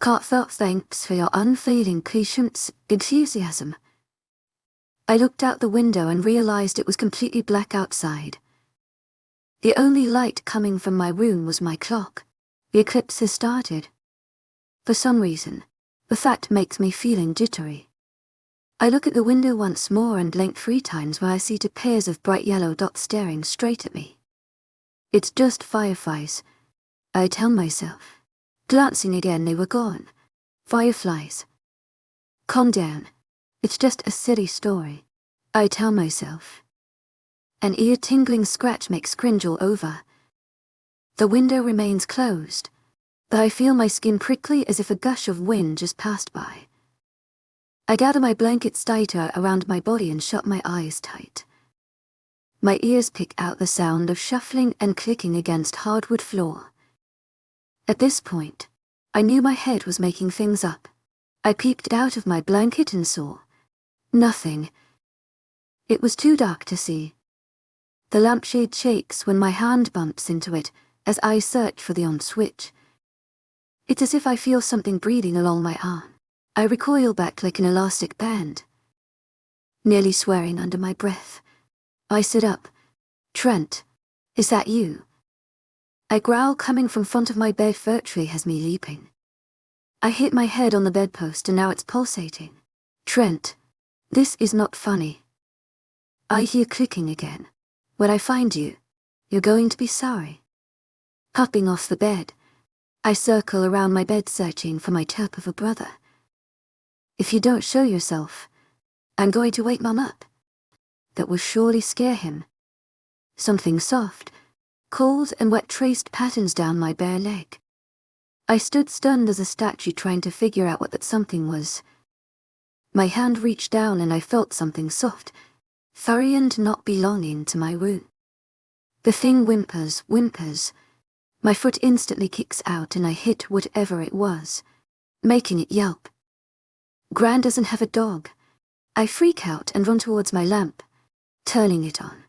heartfelt thanks for your unfailing patience, enthusiasm. I looked out the window and realized it was completely black outside. The only light coming from my room was my clock. The eclipse has started. For some reason, the fact makes me feeling jittery. I look at the window once more and blink 3 times when I see 2 pairs of bright yellow dots staring straight at me. It's just fireflies, I tell myself. Glancing again, they were gone. Fireflies. Calm down. It's just a silly story, I tell myself. An ear-tingling scratch makes cringe all over. The window remains closed, but I feel my skin prickly as if a gush of wind just passed by. I gather my blankets tighter around my body and shut my eyes tight. My ears pick out the sound of shuffling and clicking against hardwood floor. At this point, I knew my head was making things up. I peeped out of my blanket and saw nothing. It was too dark to see. The lampshade shakes when my hand bumps into it as I search for the on switch. It's as if I feel something breathing along my arm. I recoil back like an elastic band. Nearly swearing under my breath, I sit up. Trent, is that you? I growl coming from front of my bed. Virtually has me leaping. I hit my head on the bedpost and now it's pulsating. Trent, this is not funny. I hear clicking again. When I find you, you're going to be sorry. Hopping off the bed, I circle around my bed searching for my chirp of a brother. If you don't show yourself, I'm going to wake Mum up. That will surely scare him. Something soft, cold and wet traced patterns down my bare leg. I stood stunned as a statue trying to figure out what that something was. My hand reached down and I felt something soft, furry and not belonging to my room. The thing whimpers. My foot instantly kicks out and I hit whatever it was, making it yelp. Gran doesn't have a dog. I freak out and run towards my lamp, turning it on.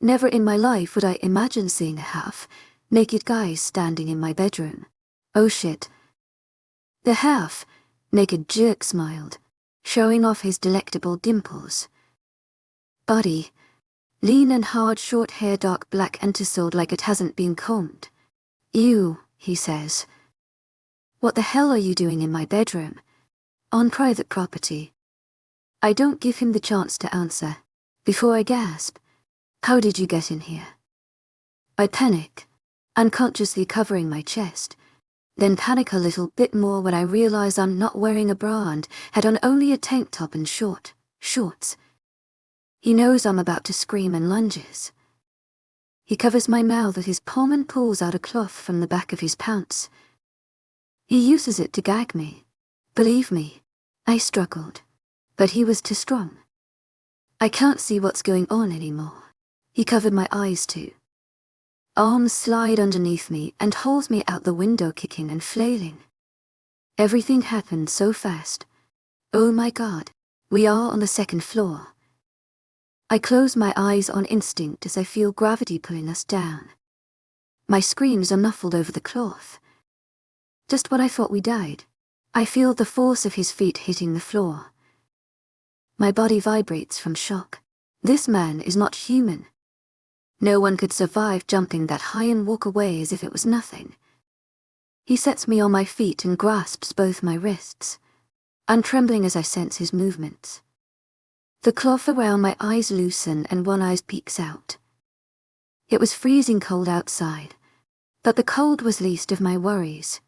Never in my life would I imagine seeing a half-naked guy standing in my bedroom. Oh shit. The half-naked jerk smiled, showing off his delectable dimples. Body, lean and hard, short hair, dark black and tousled like it hasn't been combed. "You," he says. "What the hell are you doing in my bedroom? On private property?" I don't give him the chance to answer. Before I gasp, "How did you get in here?" I panic, unconsciously covering my chest, then panic a little bit more when I realize I'm not wearing a bra and had on only a tank top and shorts. He knows I'm about to scream and lunges. He covers my mouth with his palm and pulls out a cloth from the back of his pants. He uses it to gag me. Believe me, I struggled, but he was too strong. I can't see what's going on anymore. He covered my eyes too. Arms slide underneath me and holds me out the window, kicking and flailing. Everything happened so fast. Oh my God, we are on the 2nd floor. I close my eyes on instinct as I feel gravity pulling us down. My screams are muffled over the cloth. Just when I thought we died, I feel the force of his feet hitting the floor. My body vibrates from shock. This man is not human. No one could survive jumping that high and walk away as if it was nothing. He sets me on my feet and grasps both my wrists. I'm trembling as I sense his movements. The cloth around my eyes loosen and one eye peeks out. It was freezing cold outside, but the cold was least of my worries.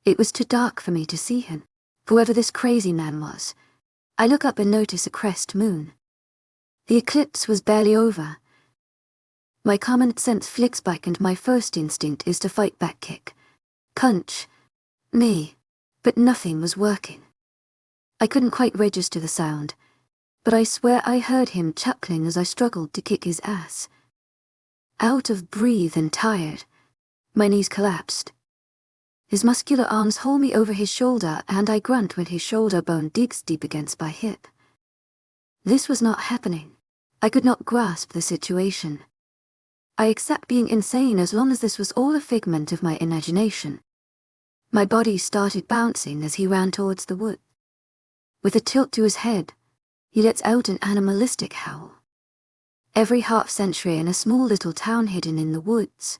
It was too dark for me to see him, whoever this crazy man was. I look up and notice a crest moon. The eclipse was barely over. My common sense flicks back and my first instinct is to fight back, kick, punch, me, but nothing was working. I couldn't quite register the sound, but I swear I heard him chuckling as I struggled to kick his ass. Out of breath and tired, my knees collapsed. His muscular arms haul me over his shoulder, and I grunt when his shoulder bone digs deep against my hip. This was not happening. I could not grasp the situation. I accept being insane as long as this was all a figment of my imagination. My body started bouncing as he ran towards the wood. With a tilt to his head, he lets out an animalistic howl. Every half-century in a small little town hidden in the woods,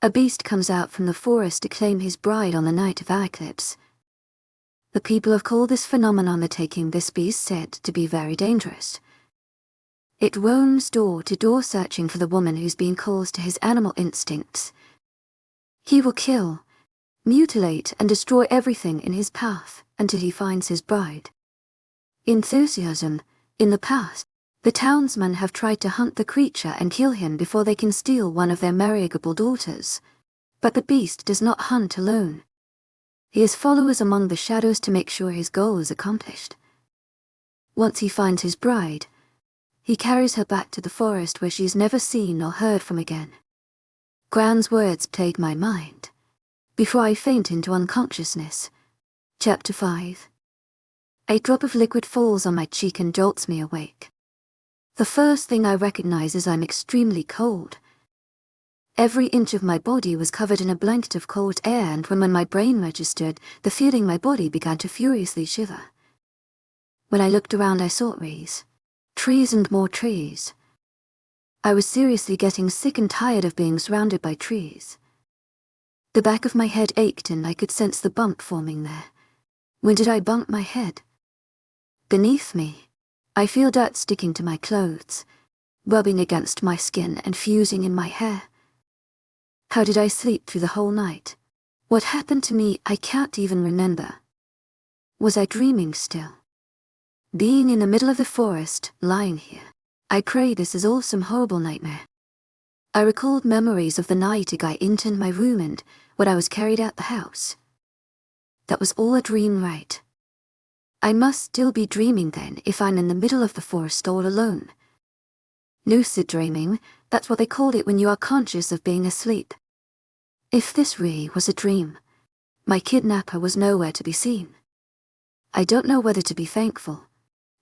a beast comes out from the forest to claim his bride on the night of our eclipse. The people have called this phenomenon the taking, this beast said to be very dangerous. It roams door to door searching for the woman who's been close to his animal instincts. He will kill, mutilate and destroy everything in his path until he finds his bride. Enthusiasm. In the past, the townsmen have tried to hunt the creature and kill him before they can steal one of their marriageable daughters. But the beast does not hunt alone. He has followers among the shadows to make sure his goal is accomplished. Once he finds his bride, he carries her back to the forest where she is never seen or heard from again. Gran's words plague my mind. Before I faint into unconsciousness. Chapter 5. A drop of liquid falls on my cheek and jolts me awake. The first thing I recognize is I'm extremely cold. Every inch of my body was covered in a blanket of cold air, and when my brain registered the feeling, my body began to furiously shiver. When I looked around, I saw trees. Trees and more trees. I was seriously getting sick and tired of being surrounded by trees. The back of my head ached and I could sense the bump forming there. When did I bump my head? Beneath me, I feel dirt sticking to my clothes, rubbing against my skin and fusing in my hair. How did I sleep through the whole night? What happened to me, I can't even remember. Was I dreaming still? Being in the middle of the forest, lying here, I pray this is all some horrible nightmare. I recalled memories of the night a guy entered my room and when I was carried out the house. That was all a dream, right? I must still be dreaming then if I'm in the middle of the forest all alone. Lucid dreaming, that's what they call it when you are conscious of being asleep. If this really was a dream, my kidnapper was nowhere to be seen. I don't know whether to be thankful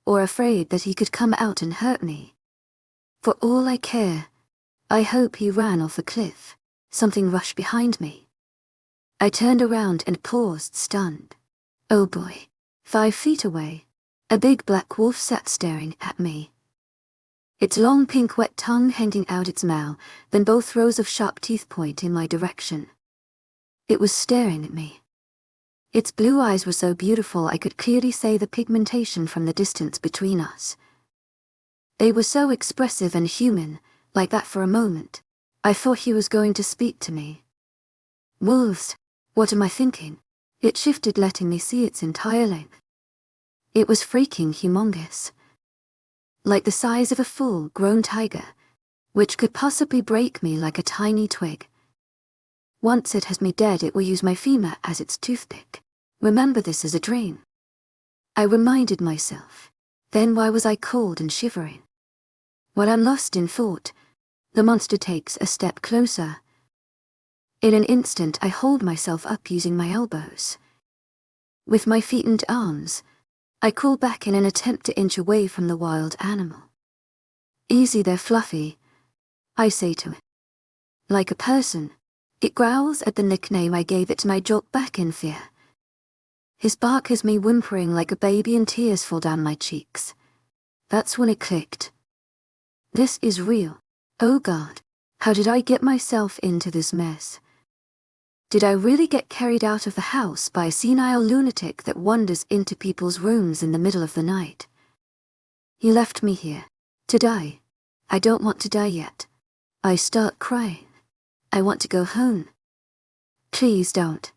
or afraid that he could come out and hurt me. For all I care, I hope he ran off a cliff. Something rushed behind me. I turned around and paused, stunned. Oh boy. 5 feet away, a big black wolf sat staring at me. Its long pink wet tongue hanging out its mouth, then both rows of sharp teeth point in my direction. It was staring at me. Its blue eyes were so beautiful I could clearly see the pigmentation from the distance between us. They were so expressive and human, like that for a moment. I thought he was going to speak to me. Wolves, what am I thinking? It shifted, letting me see its entire length. It was freaking humongous. Like the size of a full-grown tiger, which could possibly break me like a tiny twig. Once it has me dead, it will use my femur as its toothpick. Remember this as a dream. I reminded myself. Then why was I cold and shivering? While I'm lost in thought, the monster takes a step closer. In an instant I hold myself up using my elbows. With my feet and arms, I crawl back in an attempt to inch away from the wild animal. Easy there, Fluffy, I say to it. Like a person, it growls at the nickname I gave it and I jolt back in fear. His bark has me whimpering like a baby and tears fall down my cheeks. That's when it clicked. This is real. Oh God, how did I get myself into this mess? Did I really get carried out of the house by a senile lunatic that wanders into people's rooms in the middle of the night? He left me here, to die. I don't want to die yet. I start crying. I want to go home. Please don't.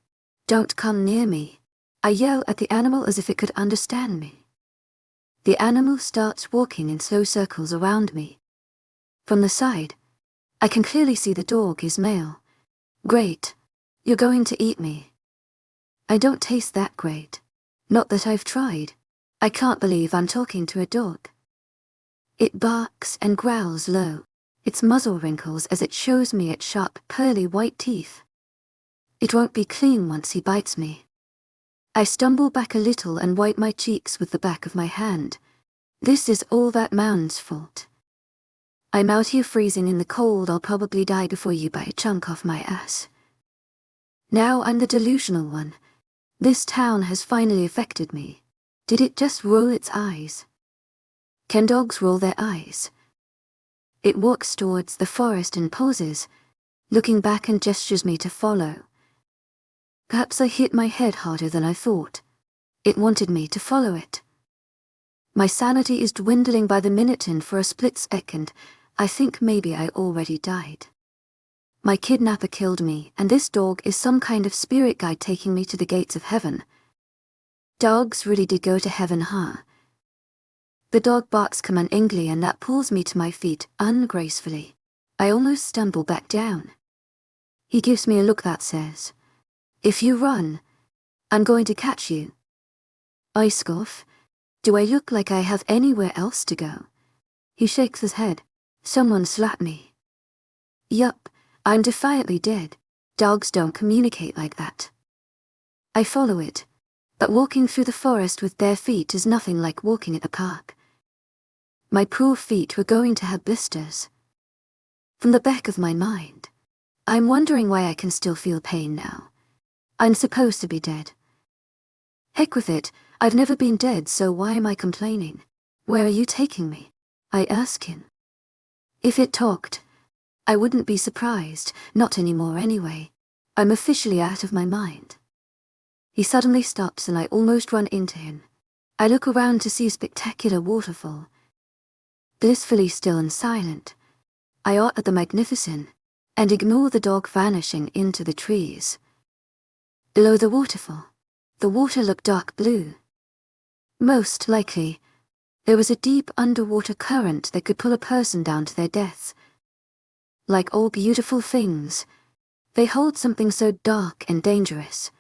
Don't come near me. I yell at the animal as if it could understand me. The animal starts walking in slow circles around me. From the side, I can clearly see the dog is male. Great. You're going to eat me. I don't taste that great. Not that I've tried. I can't believe I'm talking to a dog. It barks and growls low. Its muzzle wrinkles as it shows me its sharp, pearly white teeth. It won't be clean once he bites me. I stumble back a little and wipe my cheeks with the back of my hand. This is all that mound's fault. I'm out here freezing in the cold. I'll probably die before you bite a chunk off my ass. Now I'm the delusional one. This town has finally affected me. Did it just roll its eyes? Can dogs roll their eyes? It walks towards the forest and pauses, looking back and gestures me to follow. Perhaps I hit my head harder than I thought. It wanted me to follow it. My sanity is dwindling by the minute, and for a split second, I think maybe I already died. My kidnapper killed me, and this dog is some kind of spirit guide taking me to the gates of heaven. Dogs really did go to heaven, huh? The dog barks commandingly, and that pulls me to my feet ungracefully. I almost stumble back down. He gives me a look that says, "If you run, I'm going to catch you." I scoff. Do I look like I have anywhere else to go? He shakes his head. Someone slapped me. Yup, I'm defiantly dead. Dogs don't communicate like that. I follow it, but walking through the forest with bare feet is nothing like walking at a park. My poor feet were going to have blisters. From the back of my mind, I'm wondering why I can still feel pain now. I'm supposed to be dead. Heck with it, I've never been dead, so why am I complaining? Where are you taking me? I ask him. If it talked, I wouldn't be surprised, not anymore anyway. I'm officially out of my mind. He suddenly stops and I almost run into him. I look around to see a spectacular waterfall. Blissfully still and silent, I awe at the magnificence, and ignore the dog vanishing into the trees. Below the waterfall, the water looked dark blue. Most likely, there was a deep underwater current that could pull a person down to their deaths. Like all beautiful things, they hold something so dark and dangerous.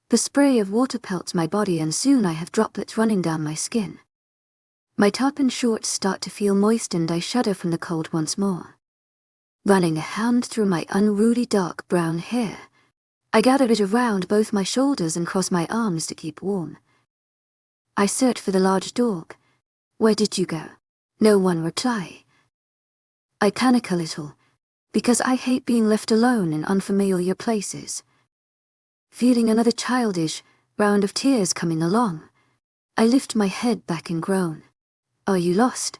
The spray of water pelts my body, and soon I have droplets running down my skin. My top and shorts start to feel moist, and I shudder from the cold once more. Running a hand through my unruly dark brown hair, I gather it around both my shoulders and cross my arms to keep warm. I search for the large dog. Where did you go? No one reply. I panic a little, because I hate being left alone in unfamiliar places. Feeling another childish round of tears coming along, I lift my head back and groan. Are you lost?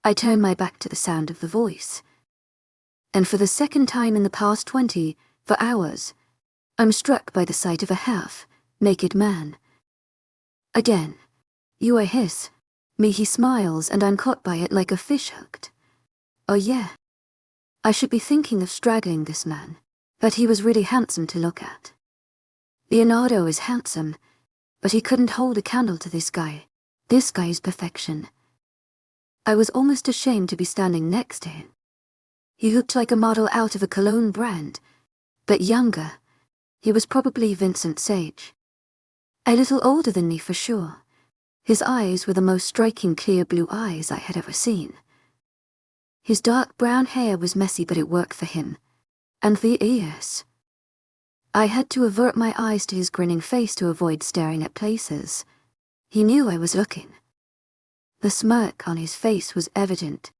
I turn my back to the sound of the voice. And for the second time in the past 24 hours, I'm struck by the sight of a half-naked man. Again, you are his. Me, he smiles, and I'm caught by it like a fish hooked. Oh yeah. I should be thinking of straggling this man, but he was really handsome to look at. Leonardo is handsome, but he couldn't hold a candle to this guy. This guy's perfection. I was almost ashamed to be standing next to him. He looked like a model out of a cologne brand, but younger. He was probably Vincent Sage. A little older than me for sure. His eyes were the most striking clear blue eyes I had ever seen. His dark brown hair was messy, but it worked for him. And the ears. I had to avert my eyes to his grinning face to avoid staring at places. He knew I was looking. The smirk on his face was evident.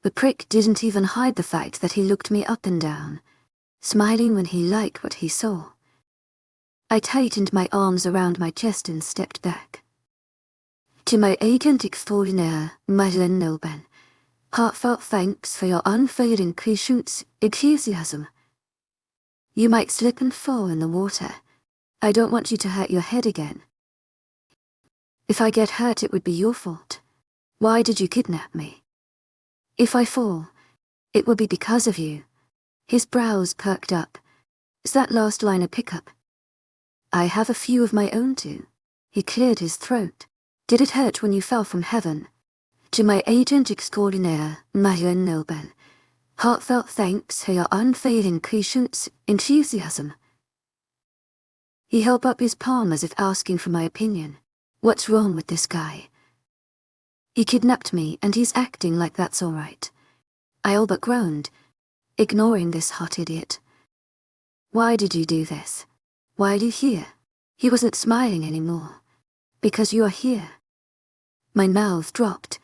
The prick didn't even hide the fact that he looked me up and down, smiling when he liked what he saw. I tightened my arms around my chest and stepped back. To my agent extraordinaire, Madeleine Nilben, heartfelt thanks for your unfailing patience, enthusiasm. You might slip and fall in the water. I don't want you to hurt your head again. If I get hurt, it would be your fault. Why did you kidnap me? If I fall, it will be because of you. His brows perked up. Is that last line a pickup? I have a few of my own too. He cleared his throat. Did it hurt when you fell from heaven? To my agent extraordinaire, Madeleine Nilben, heartfelt thanks for your unfailing patience, enthusiasm. He held up his palm as if asking for my opinion. What's wrong with this guy? He kidnapped me, and he's acting like that's all right. I all but groaned, ignoring this hot idiot. Why did you do this? Why are you here? He wasn't smiling anymore. Because you are here. My mouth dropped.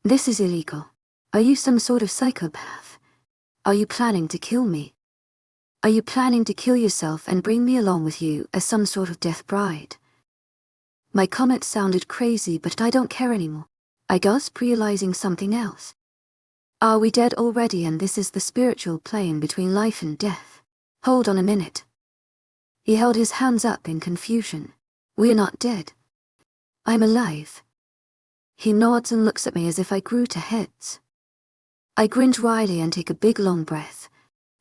This is illegal. Are you some sort of psychopath? Are you planning to kill me? Are you planning to kill yourself and bring me along with you as some sort of death bride? My comment sounded crazy, but I don't care anymore. I gasped, realizing something else. Are we dead already and this is the spiritual plane between life and death? Hold on a minute. He held his hands up in confusion. We're not dead. I'm alive. He nods and looks at me as if I grew to heads. I grinned wryly and take a big long breath,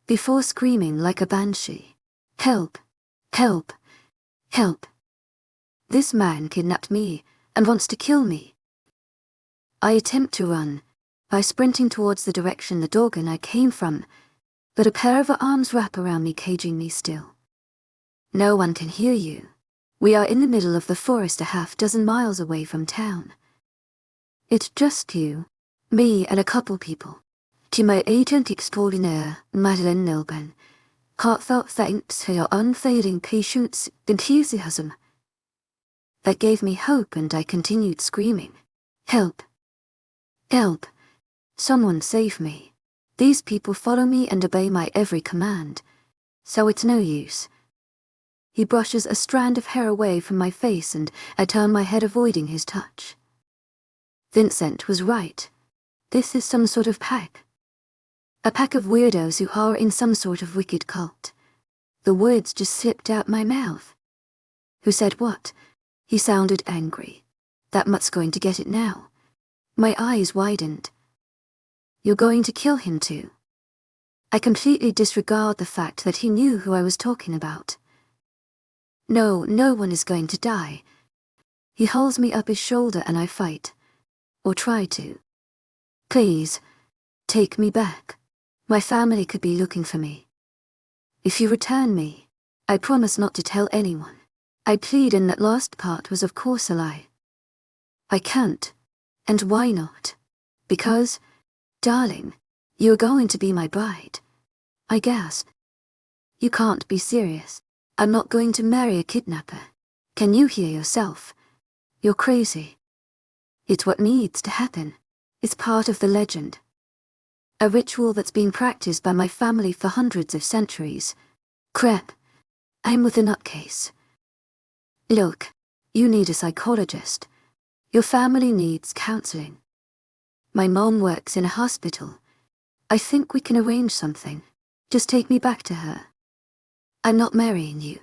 before screaming like a banshee. Help! Help! Help! This man kidnapped me and wants to kill me. I attempt to run, by sprinting towards the direction the dog and I came from, but a pair of arms wrap around me, caging me still. No one can hear you. We are in the middle of the forest a half-dozen miles away from town. It's just you, me and a couple people. To my agent extraordinaire, Lycan Love, heartfelt thanks for your unfailing patience, enthusiasm. That gave me hope and I continued screaming. Help! Help! Someone save me. These people follow me and obey my every command, so it's no use. He brushes a strand of hair away from my face and I turn my head, avoiding his touch. Vincent was right. This is some sort of pack. A pack of weirdos who are in some sort of wicked cult. The words just slipped out my mouth. Who said what? He sounded angry. That mutt's going to get it now. My eyes widened. You're going to kill him too? I completely disregard the fact that he knew who I was talking about. No, no one is going to die. He holds me up his shoulder and I fight. Or try to. Please, take me back. My family could be looking for me. If you return me, I promise not to tell anyone. I plead, and that last part was of course a lie. I can't. And why not? Because, darling, you're going to be my bride. I gasped. You can't be serious. I'm not going to marry a kidnapper. Can you hear yourself? You're crazy. It's what needs to happen. It's part of the legend. A ritual that's been practiced by my family for hundreds of centuries. Crap. I'm with a nutcase. Look, you need a psychologist. Your family needs counseling. My mom works in a hospital. I think we can arrange something. Just take me back to her. I'm not marrying you.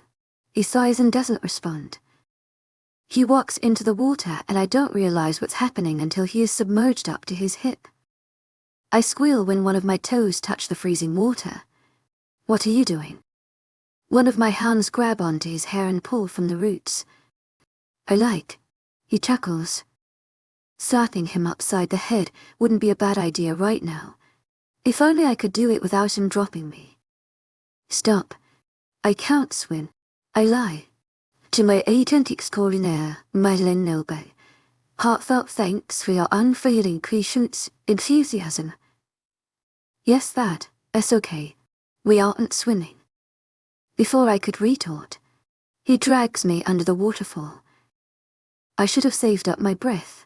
He sighs and doesn't respond. He walks into the water and I don't realize what's happening until he is submerged up to his hip. I squeal when one of my toes touch the freezing water. What are you doing? One of my hands grab onto his hair and pull from the roots. I like. He chuckles. Slapping him upside the head wouldn't be a bad idea right now. If only I could do it without him dropping me. Stop. I can't swim. I lie. To my agent extraordinaire, Lycan Love, heartfelt thanks for your unfailing patience, enthusiasm. Yes, that's okay. We aren't swimming. Before I could retort, he drags me under the waterfall. I should have saved up my breath,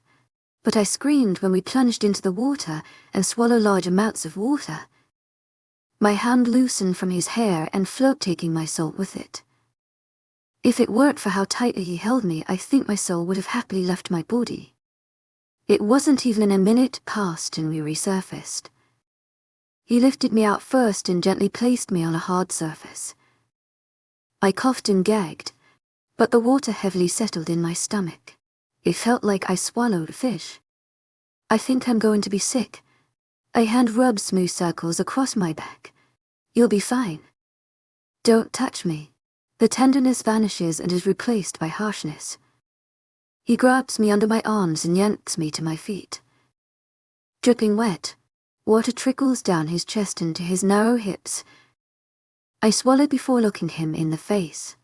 but I screamed when we plunged into the water and swallowed large amounts of water. My hand loosened from his hair and flowed, taking my soul with it. If it weren't for how tightly he held me, I think my soul would have happily left my body. It wasn't even a minute passed and we resurfaced. He lifted me out first and gently placed me on a hard surface. I coughed and gagged, but the water heavily settled in my stomach. It felt like I swallowed fish. I think I'm going to be sick. A hand rubs smooth circles across my back. You'll be fine. Don't touch me. The tenderness vanishes and is replaced by harshness. He grabs me under my arms and yanks me to my feet. Dripping wet, water trickles down his chest into his narrow hips. I swallow before looking him in the face.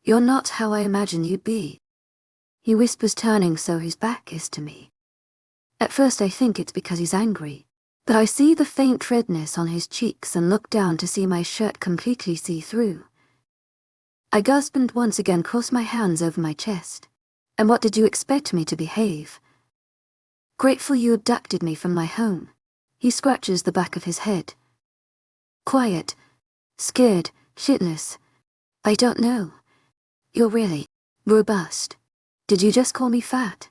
You're not how I imagine you'd be. He whispers, turning so his back is to me. At first I think it's because he's angry, but I see the faint redness on his cheeks and look down to see my shirt completely see-through. I gasped and once again crossed my hands over my chest. And what did you expect me to behave? Grateful you abducted me from my home. He scratches the back of his head. Quiet. Scared. Shitless. I don't know. You're really robust. Did you just call me fat?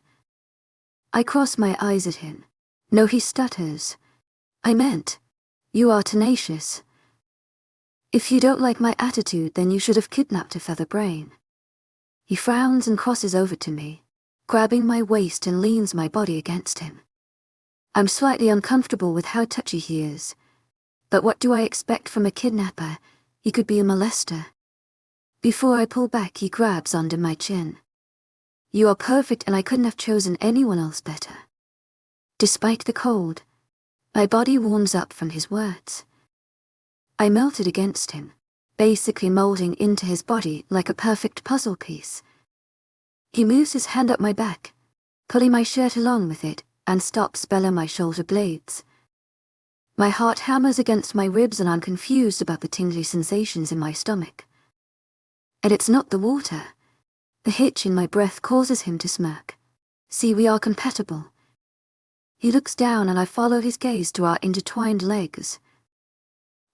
I cross my eyes at him. No, he stutters. I meant, you are tenacious. If you don't like my attitude, then you should have kidnapped a feather brain. He frowns and crosses over to me, grabbing my waist and leans my body against him. I'm slightly uncomfortable with how touchy he is. But what do I expect from a kidnapper? He could be a molester. Before I pull back, he grabs under my chin. You are perfect and I couldn't have chosen anyone else better. Despite the cold, my body warms up from his words. I melted against him, basically molding into his body like a perfect puzzle piece. He moves his hand up my back, pulling my shirt along with it, and stops below my shoulder blades. My heart hammers against my ribs and I'm confused about the tingly sensations in my stomach. And it's not the water. The hitch in my breath causes him to smirk. See, we are compatible. He looks down and I follow his gaze to our intertwined legs.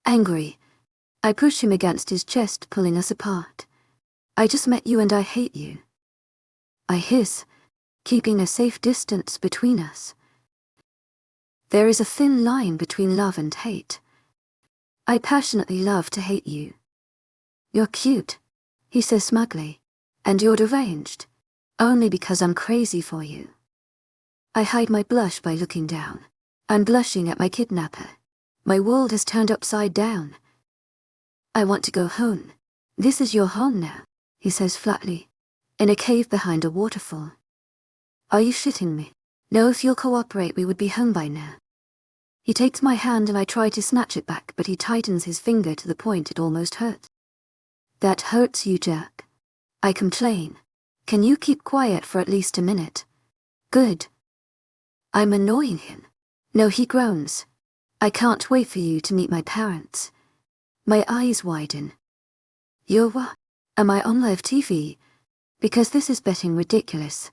Angry, I push him against his chest, pulling us apart. I just met you and I hate you. I hiss, keeping a safe distance between us. There is a thin line between love and hate. I passionately love to hate you. You're cute, he says smugly, and you're deranged, only because I'm crazy for you. I hide my blush by looking down. I'm blushing at my kidnapper. My world has turned upside down. I want to go home. This is your home now, he says flatly, in a cave behind a waterfall. Are you shitting me? No, if you'll cooperate we would be home by now. He takes my hand and I try to snatch it back, but he tightens his finger to the point it almost hurts. That hurts, you jerk. I complain. Can you keep quiet for at least a minute? Good. I'm annoying him. No, he groans. I can't wait for you to meet my parents. My eyes widen. You're what? Am I on live TV? Because this is getting ridiculous.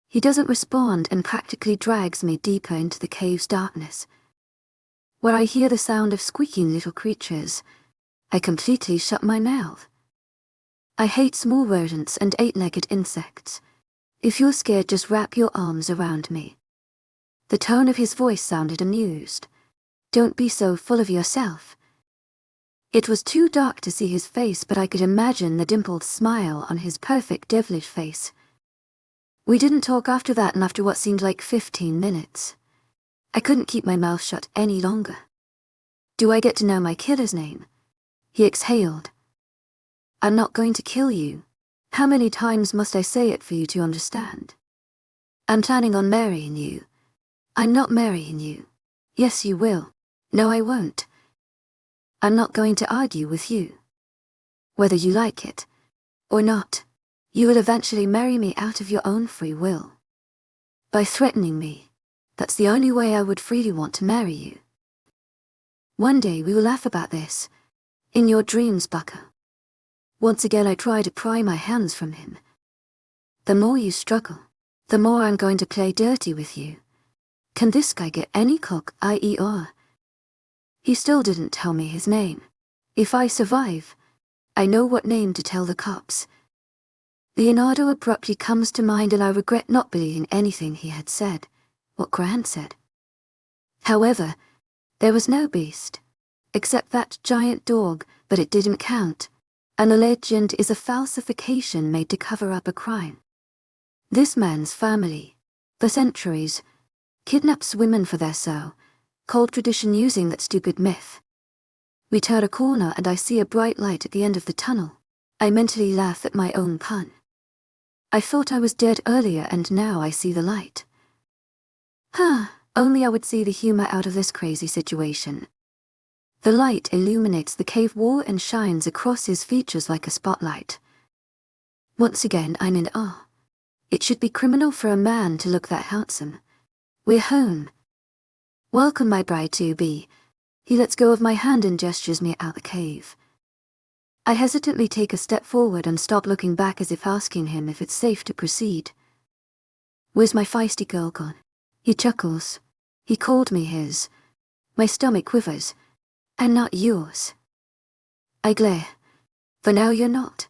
He doesn't respond and practically drags me deeper into the cave's darkness, where I hear the sound of squeaking little creatures. I completely shut my mouth. I hate small rodents and eight-legged insects. If you're scared, just wrap your arms around me. The tone of his voice sounded amused. Don't be so full of yourself. It was too dark to see his face, but I could imagine the dimpled smile on his perfect devilish face. We didn't talk after that, and after what seemed like 15 minutes. I couldn't keep my mouth shut any longer. Do I get to know my killer's name? He exhaled. I'm not going to kill you. How many times must I say it for you to understand? I'm planning on marrying you. I'm not marrying you. Yes, you will. No, I won't. I'm not going to argue with you. Whether you like it or not, you will eventually marry me out of your own free will. By threatening me, that's the only way I would freely want to marry you. One day we will laugh about this. In your dreams, bucko. Once again I try to pry my hands from him. The more you struggle, the more I'm going to play dirty with you. Can this guy get any cock, i.e.r.? He still didn't tell me his name. If I survive, I know what name to tell the cops. Leonardo abruptly comes to mind and I regret not believing anything he had said, what Grant said. However, there was no beast, except that giant dog, but it didn't count, and the legend is a falsification made to cover up a crime. This man's family, for centuries, kidnaps women for their soul, cold tradition using that stupid myth. We turn a corner and I see a bright light at the end of the tunnel. I mentally laugh at my own pun. I thought I was dead earlier and now I see the light. Only I would see the humor out of this crazy situation. The light illuminates the cave wall and shines across his features like a spotlight. Once again, I'm in awe. It should be criminal for a man to look that handsome. We're home. Welcome, my bride-to-be. He lets go of my hand and gestures me out the cave. I hesitantly take a step forward and stop looking back as if asking him if it's safe to proceed. Where's my feisty girl gone? He chuckles. He called me his. My stomach quivers. And not yours. I glare. For now you're not.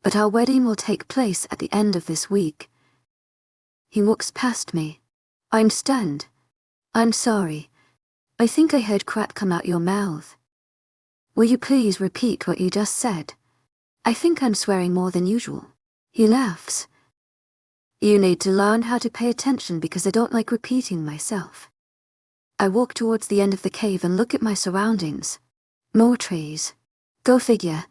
But our wedding will take place at the end of this week. He walks past me. I'm stunned. I'm sorry. I think I heard crap come out your mouth. Will you please repeat what you just said? I think I'm swearing more than usual. He laughs. You need to learn how to pay attention because I don't like repeating myself. I walk towards the end of the cave and look at my surroundings. More trees. Go figure.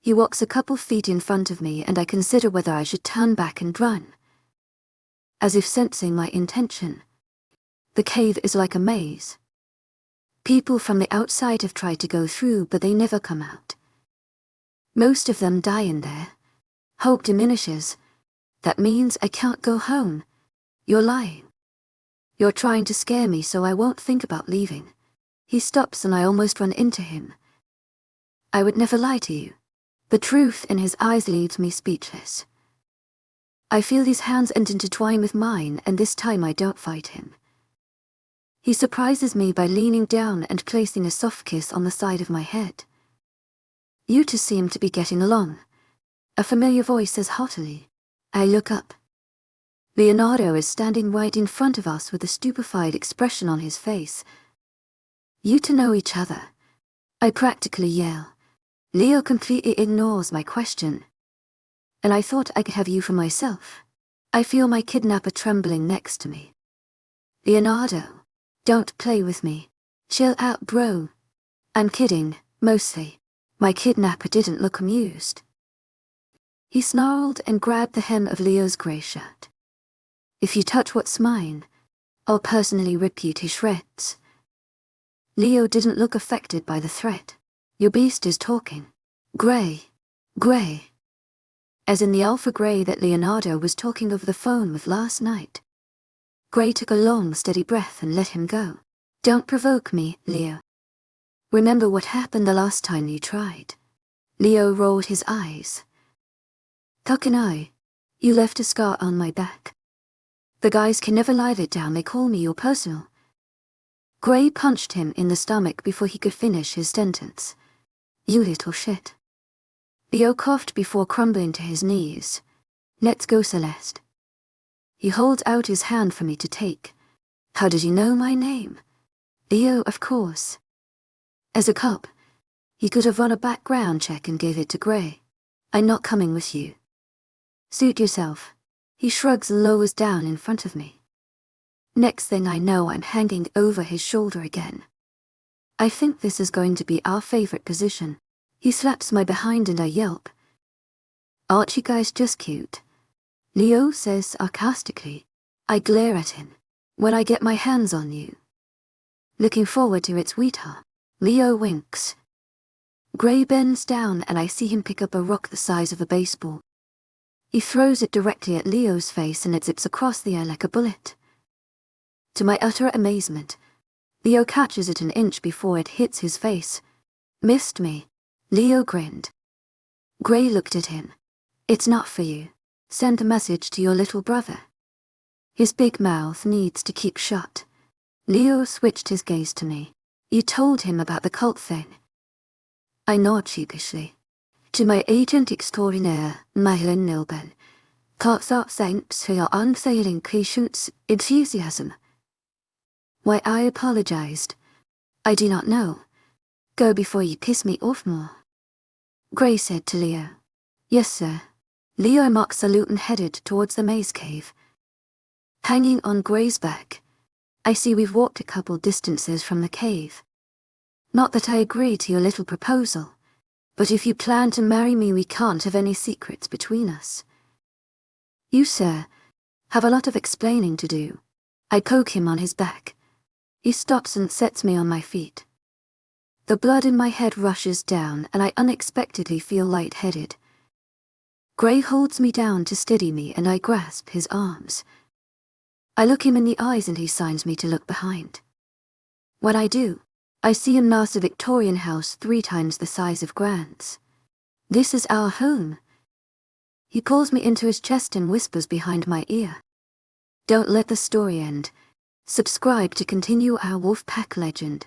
He walks a couple feet in front of me and I consider whether I should turn back and run. As if sensing my intention. The cave is like a maze. People from the outside have tried to go through, but they never come out. Most of them die in there. Hope diminishes. That means I can't go home. You're lying. You're trying to scare me so I won't think about leaving. He stops and I almost run into him. I would never lie to you. The truth in his eyes leaves me speechless. I feel his hands intertwine with mine, and this time I don't fight him. He surprises me by leaning down and placing a soft kiss on the side of my head. You two seem to be getting along. A familiar voice says haughtily. I look up. Leonardo is standing right in front of us with a stupefied expression on his face. You two know each other. I practically yell. Leo completely ignores my question. And I thought I could have you for myself. I feel my kidnapper trembling next to me. Leonardo, don't play with me. Chill out, bro. I'm kidding, mostly. My kidnapper didn't look amused. He snarled and grabbed the hem of Leo's grey shirt. If you touch what's mine, I'll personally rip you to shreds. Leo didn't look affected by the threat. Your beast is talking. Grey. Grey. As in the alpha Grey that Leonardo was talking over the phone with last night. Grey took a long, steady breath and let him go. Don't provoke me, Leo. Remember what happened the last time you tried. Leo rolled his eyes. How can I? You left a scar on my back. The guys can never live it down, they call me your personal. Grey punched him in the stomach before he could finish his sentence. You little shit. Leo coughed before crumbling to his knees. Let's go, Celeste. He holds out his hand for me to take. How did you know my name? Leo, of course. As a cop, he could have run a background check and gave it to Grey. I'm not coming with you. Suit yourself. He shrugs and lowers down in front of me. Next thing I know, I'm hanging over his shoulder again. I think this is going to be our favorite position. He slaps my behind and I yelp. Aren't you guys just cute? Leo says sarcastically. I glare at him. When I get my hands on you. Looking forward to it, sweetheart. Leo winks. Grey bends down and I see him pick up a rock the size of a baseball. He throws it directly at Leo's face and it zips across the air like a bullet. To my utter amazement, Leo catches it an inch before it hits his face. Missed me. Leo grinned. Grey looked at him. It's not for you. Send a message to your little brother. His big mouth needs to keep shut. Leo switched his gaze to me. You told him about the cult thing. I nod sheepishly. To my agent extraordinaire, Lycan Love. Thanks for your unfailing patience, enthusiasm. Why, I apologized. I do not know. Go before you piss me off more. Grey said to Leo. Yes, sir. Leo mock salute and headed towards the maze cave. Hanging on Grey's back, I see we've walked a couple distances from the cave. Not that I agree to your little proposal, but if you plan to marry me, we can't have any secrets between us. You, sir, have a lot of explaining to do. I poke him on his back. He stops and sets me on my feet. The blood in my head rushes down and I unexpectedly feel lightheaded. Grey holds me down to steady me and I grasp his arms. I look him in the eyes and he signs me to look behind. When I do, I see a massive Victorian house 3 times the size of Grant's. This is our home. He pulls me into his chest and whispers behind my ear. Don't let the story end. Subscribe to continue our Wolfpack legend.